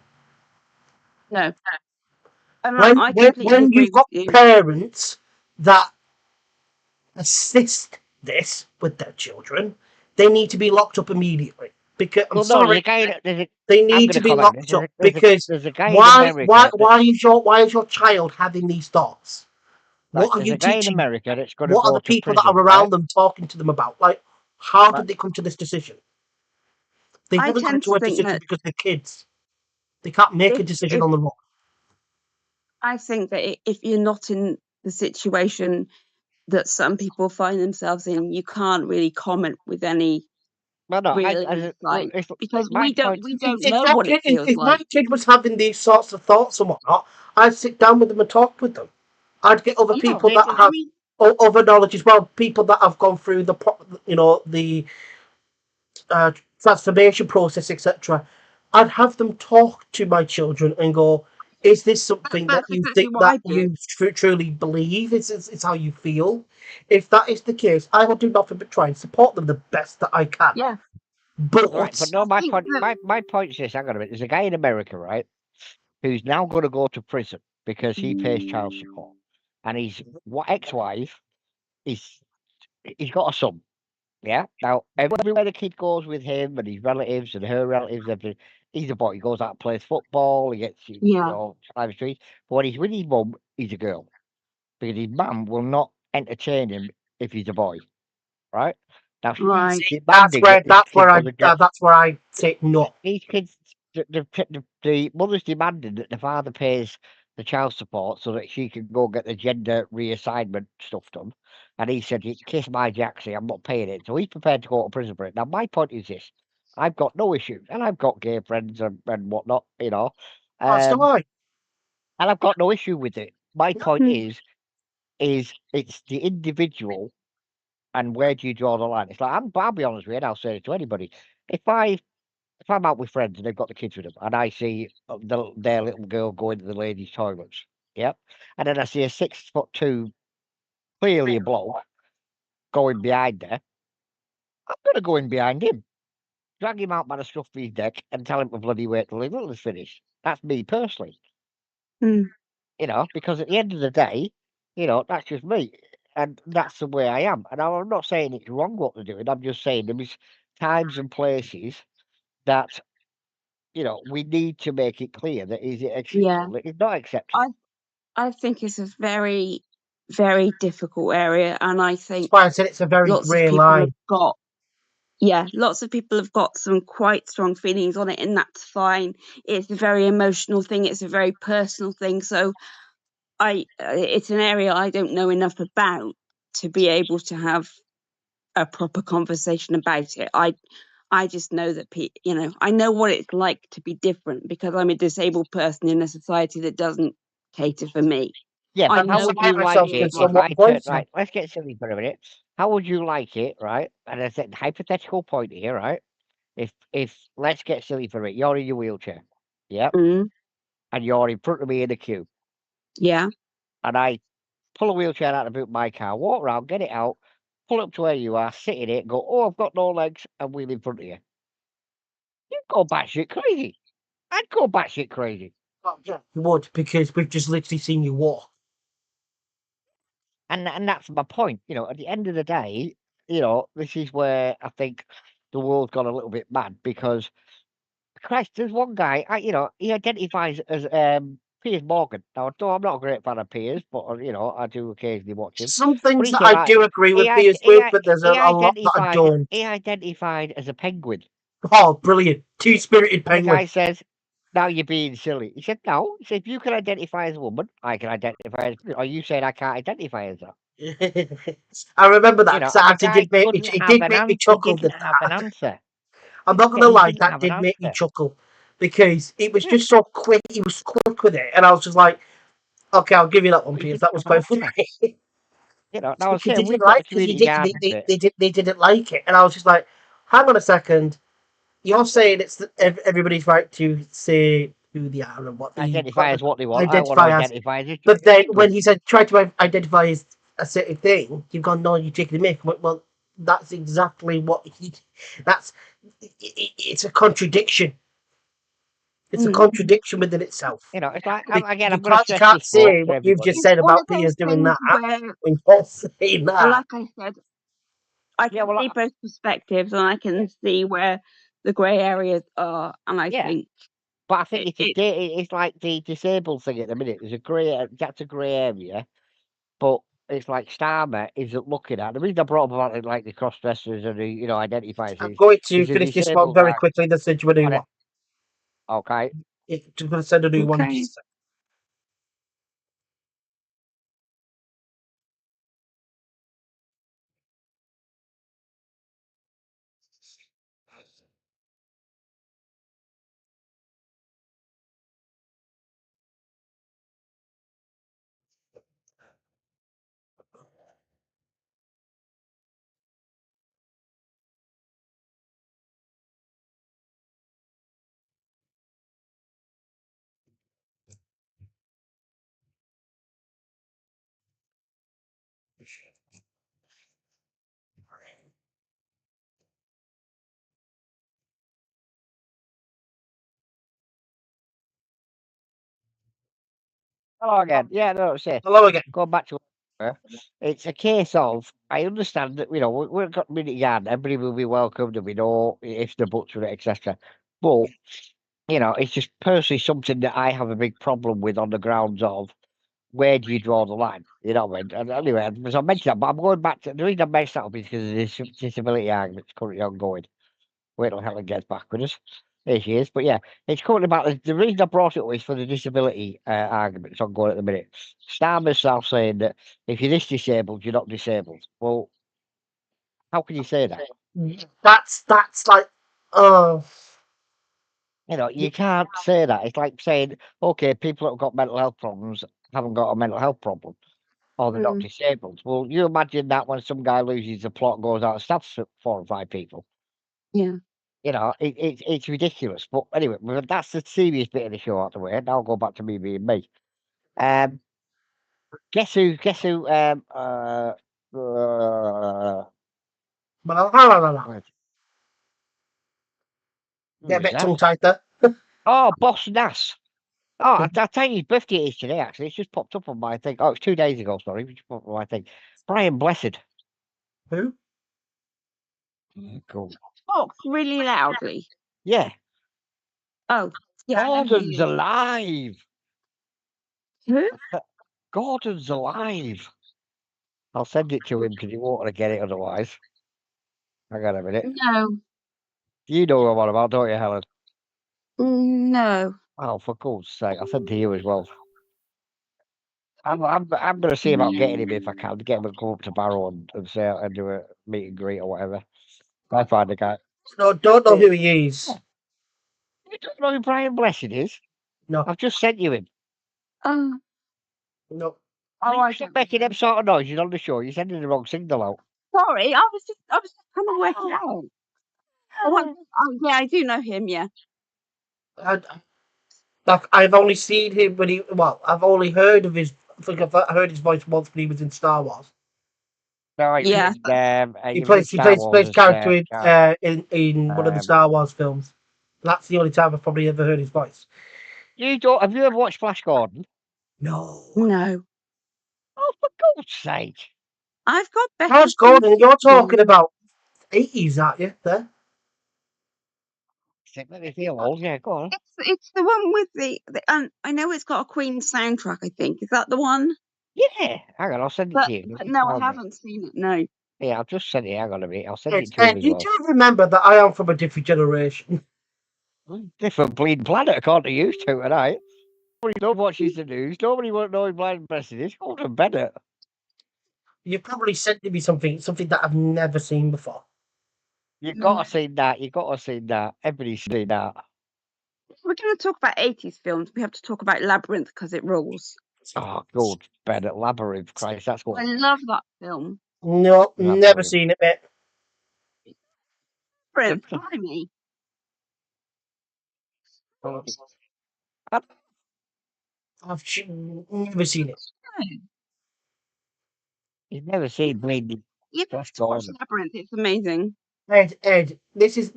No, and I completely When agree you've with got you. parents that assist this with their children, they need to be locked up immediately. Because I'm Well, no, sorry, they I'm need going to to be comment. locked up because There's a guy in America that why is your child having these thoughts? right. What are There's you a guy in teaching them? America that's going to What are go the to people that are prison, right? around them talking to them about? Like, how Right. did they come to this decision? They I didn't come tend to to a think decision that because they're kids. They can't make if a decision if on their own. I think that if you're not in the situation that some people find themselves in, you can't really comment with any Well, no, real well, insight if because my point, we don't If know your what it kid, feels if my like. kid was having these sorts of thoughts and whatnot, I'd sit down with them and talk with them. I'd get other Yeah, people that I have mean, other knowledge as well. People that have gone through the transformation process, etc. I'd have them talk to my children and go, "Is this something that that's you exactly think what that I do. you truly believe? Is how you feel? If that is the case, I will do nothing but try and support them the best that I can. Yeah, Right, but But no, I think that. my point is this. Hang on a minute. There's a guy in America, right, who's now going to go to prison because he pays child support, and his ex-wife is he's got a son. Yeah. Now everywhere the kid goes with him and his relatives and her relatives, everything, he's a boy. He goes out and plays football. He gets Yeah, climbs streets. But when he's with his mum, he's a girl because his mum will not entertain him if he's a boy. Right. Now she's right. see, demanding that this kid doesn't get that's where I say no. these kids, the mother's demanding that the father pays the child support so that she can go get the gender reassignment stuff done. And he said, "You kiss my jacksie, I'm not paying it." So he's prepared to go to prison for it. Now, my point is this: I've got no issue, and I've got gay friends and whatnot, That's the um, lie. and I've got no issue with it. My point Mm, is it's the individual, and where do you draw the line? It's like I'll be honest with you, and I'll say it to anybody. If I if I'm out with friends and they've got the kids with them, and I see their little girl go into the ladies' toilets, yep, and then I see a 6'2", clearly a bloke, going behind her, I'm gonna go in behind him, drag him out by the scruff of his neck, and tell him to bloody wait till his little is finished. That's me personally, mm, because at the end of the day, that's just me, and that's the way I am. And I'm not saying it's wrong what they're doing. I'm just saying there is times and places that we need to make it clear that is it yeah. acceptable? It is not I acceptable. I think it's a very, very difficult area, and I That's think why I said it's a very lots of grey people have line. got yeah, lots of people have got some quite strong feelings on it, and that's fine. It's a very emotional thing. It's a very personal thing. So it's an area I don't know enough about to be able to have a proper conversation about it. I just know that I know what it's like to be different because I'm a disabled person in a society that doesn't cater for me. Yeah, I but And how know would what you despite it like myself being it feels if like. somewhat I turn voice. right? Let's get silly for a minute. How would you like it, right? And I said hypothetical point here, right? If let's get silly for it, you're in your wheelchair, yep, Mm, and you're in front of me in a queue, yeah. and I pull a wheelchair out of the boot of my car, walk around, get it out, pull up to where you are, sit in it, go, oh, I've got no legs, and wheel in front of you. You'd go batshit crazy. I'd go batshit crazy. Well, yeah, you would because we've just literally seen you walk. And that's my point. At the end of the day, this is where I think the world's gone a little bit mad because Christ, there's one guy, he identifies as Piers Morgan. Now, I'm not a great fan of Piers, but I do occasionally watch him. Some But things he that said I like do agree with Piers with, but there's a lot that I don't. he identified as a penguin, Oh, brilliant! Two-spirited and the penguin. guy says, "Now you're being silly." He said, "No." He said, "If you can identify as a woman, I can identify as." Are you saying I can't identify as that? I remember that because And that the actually guy did make me. couldn't It have did an make me he chuckle. didn't have an That answer. I'm not Yeah, gonna he lie, didn't that have an did make me answer. chuckle because it was Yeah, just so quick. He was quick with it, and I was just like, "Okay, I'll give you that one, but he Piers. didn't That was have an quite answer. funny." Now I was Because they saying didn't we've got like a because community garden here. they didn't like it, and I was just like, "Hang on a second, you're saying it's everybody's right to say who they are and what they Identify as what they want. I want to identify as." identify as a But then when penguin. he said try to identify as a certain thing, you've gone, "No, you're taking the mick." I went, well, that's exactly what he. That's it's a contradiction. It's a Mm. contradiction within itself. It's like again. You I'm going to you stress can't this point say for what you've just everybody. It's said one of about those Piers doing things that where, when you're saying that. like I said, I Yeah, can well, see both perspectives and I can see where the grey areas are, and I yeah, think but I think it it's like the disabled thing at the minute. There's a grey. That's a grey area, but it's like Starmer isn't looking at. The reason I brought up about it, like the cross dressers and the identifiers I'm going to is the finish this one disabled very are quickly, then send you a new on it. one. Okay. Just going to send a new one in okay. just a Hello again. Yeah, no, say Hello again. going back to it's a case of I understand that we've got community garden, everybody will be welcomed and we know if the butts with it, etc. But it's just personally something that I have a big problem with on the grounds of where do you draw the line? You know what I mean? And anyway, as I mentioned that, but I'm going back to the reason I mentioned that up is because of this disability argument currently ongoing. Wait till Helen gets back with us. There she is. But yeah, it's currently about the reason I brought it up is for the disability argument that's ongoing at the minute. Starmer's now saying that if you're this disabled, you're not disabled. Well, how can you say that? That's like, oh, You can't say that. It's like saying, okay, people that have got mental health problems haven't got a mental health problem. Or they're not disabled. Well, you imagine that when some guy loses the plot, goes out and stabs 4 or 5 people. Yeah. It's ridiculous. But anyway, that's the serious bit of the show out the way. Now I'll go back to me being me. Um, guess who? Guess who? get a Who is bit that? tongue tied there. Oh, Boss Nass. Oh, I tell you, his birthday is today. Actually, it's just popped up on my thing. Oh, it's 2 days ago. Sorry, it just popped up on my thing. Brian Blessed. Who? Cool. Talks really loudly. Yeah. Oh, yeah. Gordon's alive. Who? Gordon's alive. I'll send it to him because he won't want to get it otherwise. Hang on a minute. No. You know what I'm on about, don't you, Helen? No. Oh, for God's sake, I'll send it to you as well. I'm going to see about getting him if I can. Get him to come up to Barrow and say and do a meet and greet or whatever. I find the guy. No, don't know who he is. You don't know who Brian Blessed is? No, I've just sent you him. Oh. no. Oh, I Stop don't. making them sort of noises on the show. You're sending the wrong signal out. Sorry, I was just trying to work it out. Oh, yeah, I do know him. Yeah. I've only seen him when I've only heard of his. I think I've heard his voice once when he was in Star Wars. No, he Yeah. was in Star Wars Plays as character in one of the um, Star Wars films. That's the only time I've probably ever heard his voice. have you ever watched Flash Gordon? No. No. Oh, for God's sake. I've got better. Flash Gordon, things you're to talking do. about 80s, aren't you? There. It made me feel old. Yeah, go on. It's the one with the I know it's got a Queen soundtrack. I think is that the one? Yeah. Hang on, I'll send it But to you. no, I haven't seen it. No. Yeah, I've just sent it. Hang on a minute. I'll send it to him as You well. do remember that I am from a different generation. Different bleeding planet, according to you two tonight. Nobody watches the news. Nobody won't know who Blind Blessed is. Gordon Bennett. You probably sent me something that I've never seen before. You've got to see that. You've got to see that. Everybody's seen that. We're going to talk about 80s films. We have to talk about Labyrinth because it rules. Oh, good. Bennett. Labyrinth. Christ, that's what. I love that film. No, never Labyrinth. seen it, mate. Labyrinth, blimey. I've never seen it. You've never seen Bleeding. You Flash have to watch Gordon. Labyrinth. It's amazing. Ed, this is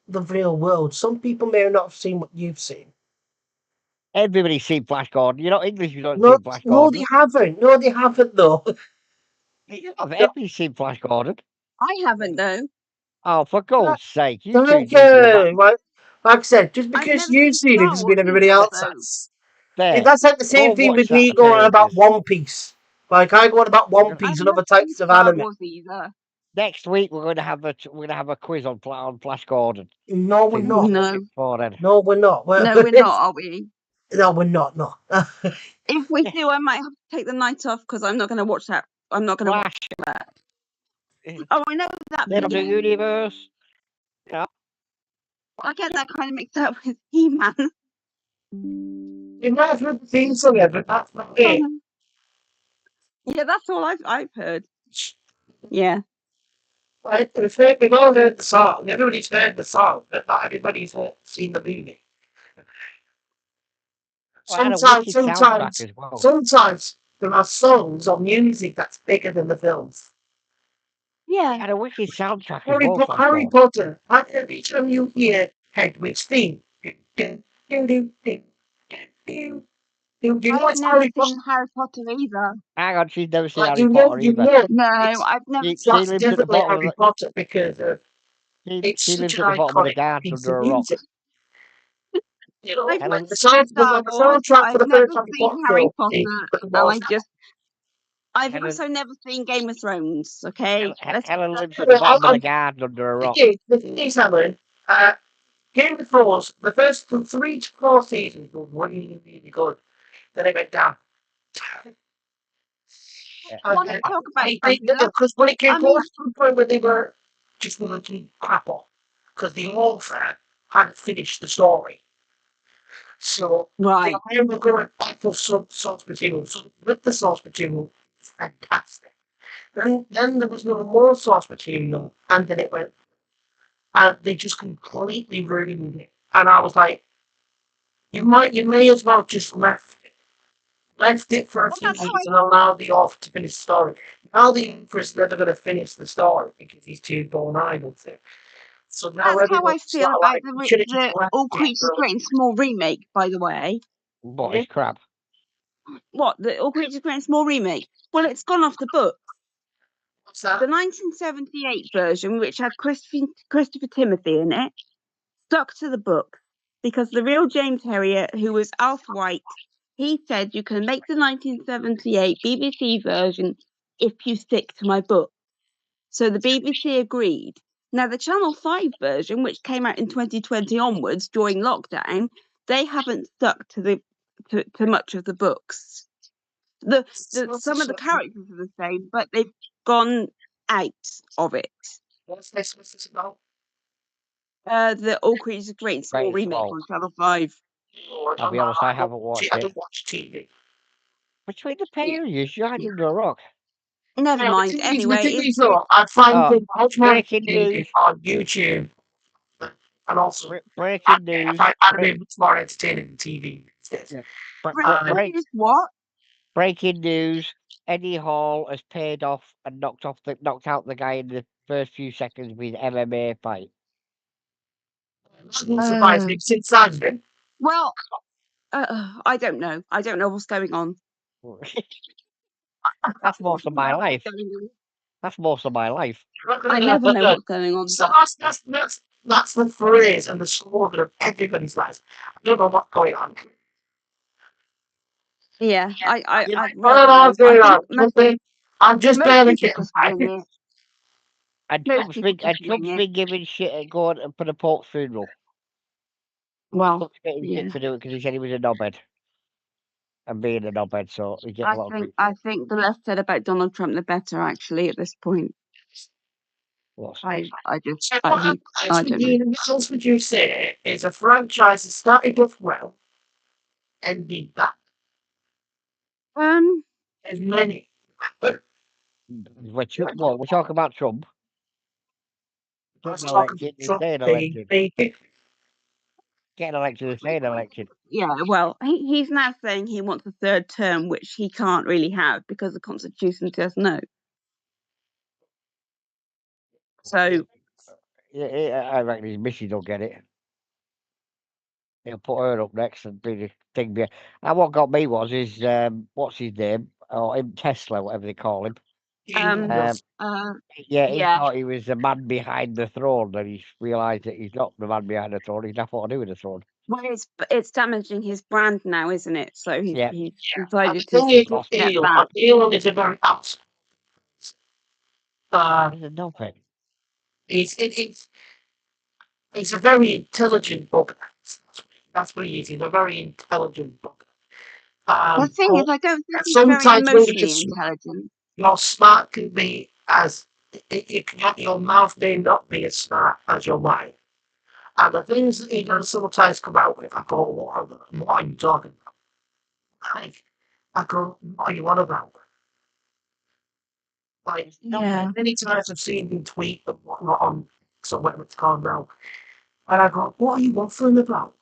the real world. Some people may not have seen what you've seen. Everybody's seen Flash Gordon. You're not English, you don't No, see Flash no, Gordon. they haven't. No, they haven't, though. Everybody's seen Flash Gordon. I haven't though. Oh, for God's sake. You two Thank need to go back. you. Like I said, just I've because never you've seen seen it Star doesn't mean Wars everybody either, else so- has. There. That's like the same Go thing watch with that, me I tell going you on about this. One Piece. Like I go on about One Piece I've and other never seen types of Star anime. Wars either. Next week we're going to have a quiz on Flash Gordon. No, we're not. No. No, we're not. No, we're not, are we? No, we're not. No. If we do, I might have to take the night off because I'm not going to watch that. I'm not going to watch Flash. that. Oh, I know that. Middle Yeah. universe. Yeah. I get that kind of mixed up with He-Man. You might have heard the theme song, but that's not it. Yeah, that's all I've heard. Yeah. Right? We've all heard the song. Everybody's heard the song, but not everybody's seen the movie. Well, it had a wicked soundtrack Sometimes as well. sometimes there are songs or music that's bigger than the films. It Yeah. had a wicked soundtrack as well. Flash Harry Gordon. Potter. Every time you hear Hedwig's theme, You know I've it's never Harry Potter. seen Harry Potter either. Hang on, she's never seen Like Harry Potter you either. know, No, it's, I've never. She that's lives at the definitely bottom of Harry the Potter because it's she such lives an at the bottom of the iconic garden piece under of a rock. music. You know, I've like never Helen, the seen sound, Star the Wars. soundtrack for I've the never first Harry seen Potter Harry film Potter, is and was I've Helen, also never seen Game of Thrones. Okay, Helen let's lives at the bottom of the I'm garden under a rock. the thing is, Helen, Game of Thrones, the first 3 to 4 seasons were really, really good. Then it went down. Yeah. I want to talk about something. Because when it came I to mean, the point where they were just looking crap off, because the author hadn't finished the story. So right. they were going back for some source material. So with the source material, fantastic. Then there was no more source material, and then it went, and they just completely ruined it. And I was like, you may as well just left it for a Well, few that's how years and allow the author to finish the story. Now the author is never going to finish the story because he's too born idle to. So now I everyone's feel sort of about like, you should have just the left All it Creatures for Great and Small remake. By the way, What is crap? what the All Creatures Great and Small remake? Well, it's gone off the book. what's that? The 1978 version, which had Christopher Timothy in it, stuck to the book because the real James Herriot, who was Alf White, he said you can make the 1978 BBC version if you stick to my book. So the BBC agreed. Now, the Channel 5 version, which came out in 2020 onwards during lockdown, they haven't stuck to much of the books. What's Some of this? the characters are the same, but they've gone out of it. What's this? What's this about? The All Creatures Great and Small Great and remake small. on Channel 5. Oh, I'll be honest, I haven't I watched it. don't watch TV. Between the pair of you hide under a rock. Never Yeah, mind. the Anyway, thing is, though, I find Oh, them much more breaking entertaining news! on YouTube, and also Breaking I news! find anime much more entertaining than TV. Yeah. Um, what? Breaking news! Eddie Hall has paid off and knocked out the guy in the first few seconds of his MMA fight. that won't surprise me since I've been. Well, I don't know. I don't know what's going on. That's most of my life. That's most of my life. I never know what's going on. So that's the phrase and the slogan of everybody's life. I don't know what's going on. Yeah, I I never don't know know. what's going I on. think I'm just most barely people getting just by. wing it. And Most people just Trump's wing it. been giving shit and going for the Pope's funeral. Well, Trump's getting yeah. shit for doing it because he said he was a knobhead. And being a knobhead, so he gets a lot of grief. I think the less said about Donald Trump, the better. Actually, at this point, What's I just So I think I don't know. what else would you say is a franchise that started off well, ended bad? There's many. we're talking about Trump. Let's Getting talk about elected and Trump staying being elected. big. Getting elected and staying elected. Yeah, well, he's now saying he wants a third term, which he can't really have because the Constitution says no. So, Yeah, I reckon his missus will get it. He'll put her up next and be the thing. And what got me was his what's his name? Or him Tesla, whatever they call him. uh, Yeah, he yeah. thought he was the man behind the throne, and he's realised that he's not the man behind the throne. He's nothing to do with the throne. Well, it's damaging his brand now, isn't it? So he's Yeah, decided The to thing is, lost step it. back. Elon is a very out. He's a knobhead. He's a very intelligent bugger. That's what he is. He's a very intelligent bugger. The thing is, I don't think he's very Sometimes when emotionally just intelligent. your smart can be as your mouth may not be as smart as your mind. And the things that he does sometimes come out with, I go, what are you talking about? Like, I go, what are you on about? Like, Yeah. many times I've seen him tweet and whatnot on somewhere it's called now. And I go, what are you waffling about?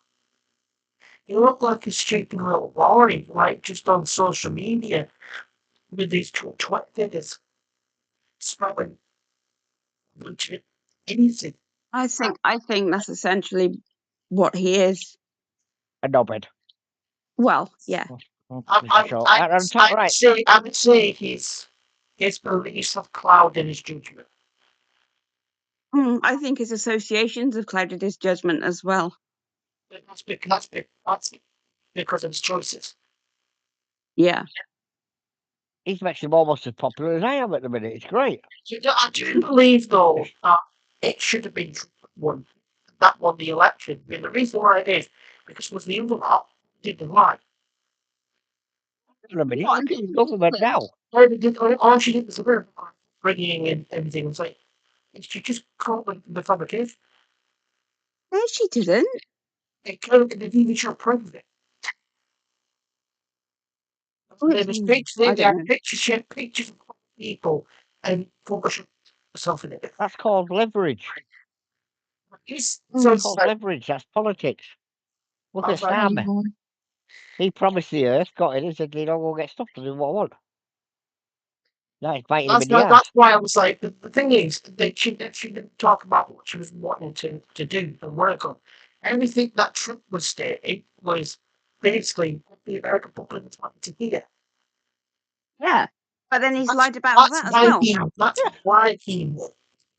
You look like a stupid little boy, like just on social media with these twit figures spelling bunch of anything. I think that's essentially what he is. A knobhead. Well, yeah. I would say his beliefs have clouded his judgment. I think his associations have clouded his judgment as well. That's because of his choices. Yeah. He's makes him almost as popular as I am at the minute. It's great. I do believe, though, that it should have been Trump that won the election. I mean, the reason why it is because it was the other lot didn't lie. At the minute, look at his government now. All she did was bringing in everything and saying, she just caught the fabrication. No, she didn't. They even show proof of it. There was pictures, they had pictures of people and Photoshop herself in it. That's called leverage. It's called leverage. That's politics. Look at Sam. He promised the earth, got in and said, you know, we'll get stuff to do what I want. Now he's biting him in the ass. That's why I was like, the thing is, that she didn't talk about what she was wanting to do and work on. Everything that Trump was stating was basically what the American public was wanting to hear. Yeah. But then he's lied about that as well. That's why he won.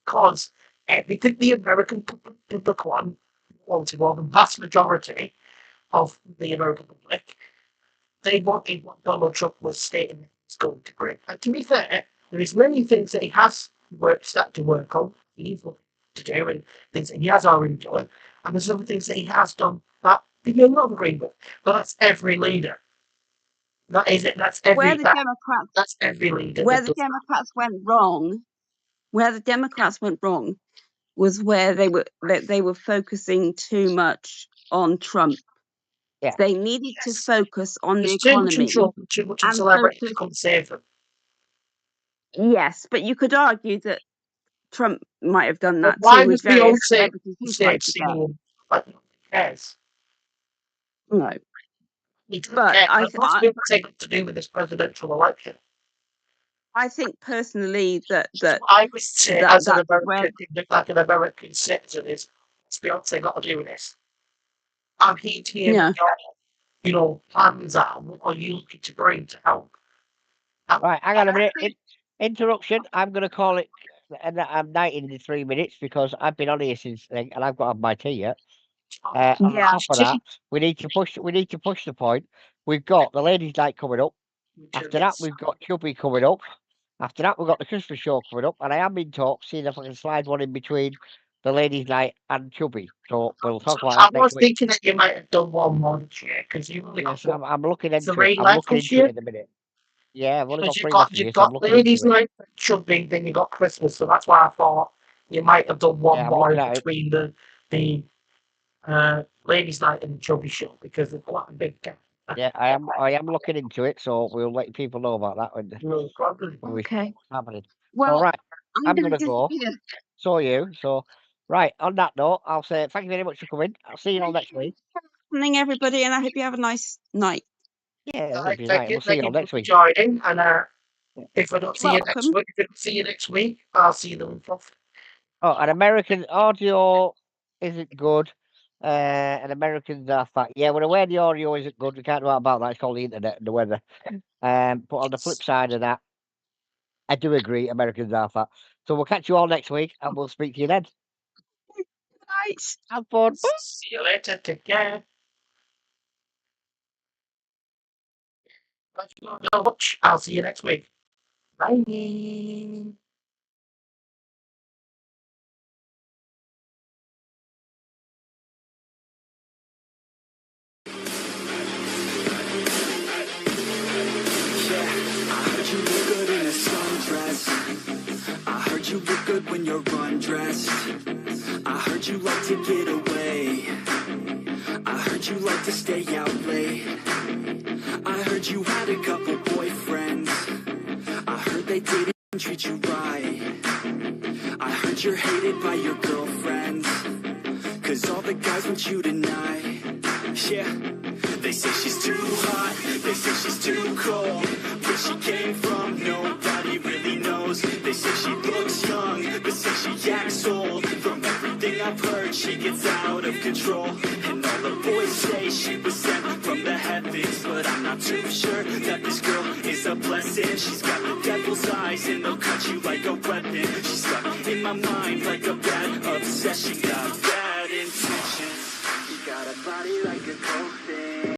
Because everything the American public wanted, or the vast majority of the American public, they wanted what Donald Trump was stating he was going to bring. And to be fair, there is many things that he has started to work on, he's looking to do, and things that he has already done, and there's other things that he has done that people not agree with. But that's every leader. That is it. That's every. That's every leader. Where the Democrats went wrong, was where they were focusing too much on Trump. Yeah. They needed to focus on the economy. Too much celebrity to come save them. Yes, but you could argue that Trump might have done that too. With various celebrities who like cares? No. But I think to do with this presidential election. I think personally that I would say as an American citizen is what's Beyonce got to do with this? I'm here to hear your plans are. What are you looking to bring to help? Right, hang on a minute. Interruption. I'm going to call it. And I'm 93 minutes because I've been on here since and I've got to have my tea yet. On top of that, we need to push the point. We've got the ladies' night coming up. After that, we've got Chubby coming up. After that, we've got the Christmas show coming up, and I am in talks, seeing if I can slide one in between the ladies' night and Chubby. So we'll talk about that next week. I was thinking that you might have done one more this year because you only got. I'm looking into it. I'm looking into it in a minute. Yeah, I've only got 3 left. You've got ladies' night, Chubby, then you got Christmas. So that's why I thought you might have done one more between the ladies' night and the Chubby show because they've got a big gap. Yeah, I am looking into it, so we'll let people know about that when okay. Happening. Well, all right, I'm gonna go. So right. On that note, I'll say thank you very much for coming. I'll see you all next week. Good evening, everybody, and I hope you have a nice night. Yeah, we'll see you all next week. Joining, and if I don't see you next week, I'll see you the week off. Oh, an American audio isn't good. And Americans are fat. Yeah, we're aware the audio isn't good. We can't do about that. It's called the internet and the weather. But on the flip side of that, I do agree Americans are fat. So we'll catch you all next week and we'll speak to you then. Nice. Have fun. See you later. Take care. Thank you very much. I'll see you next week. Bye. You look good when you're undressed. I heard you like to get away. I heard you like to stay out late. I heard you had a couple boyfriends. I heard they didn't treat you right. I heard you're hated by your girlfriends, 'cause all the guys want you tonight. Yeah, they say she's too hot, they say she's too cold. Where she came from, nobody really knows. They say she looks young, but say she acts old. From everything I've heard, she gets out of control. And all the boys say she was sent from the heavens. things, but I'm not too sure that this girl is a blessing. She's got the devil's eyes and they'll cut you like a weapon. She's stuck in my mind like a bad obsession. Got bad intentions. You got a body like a cold thing.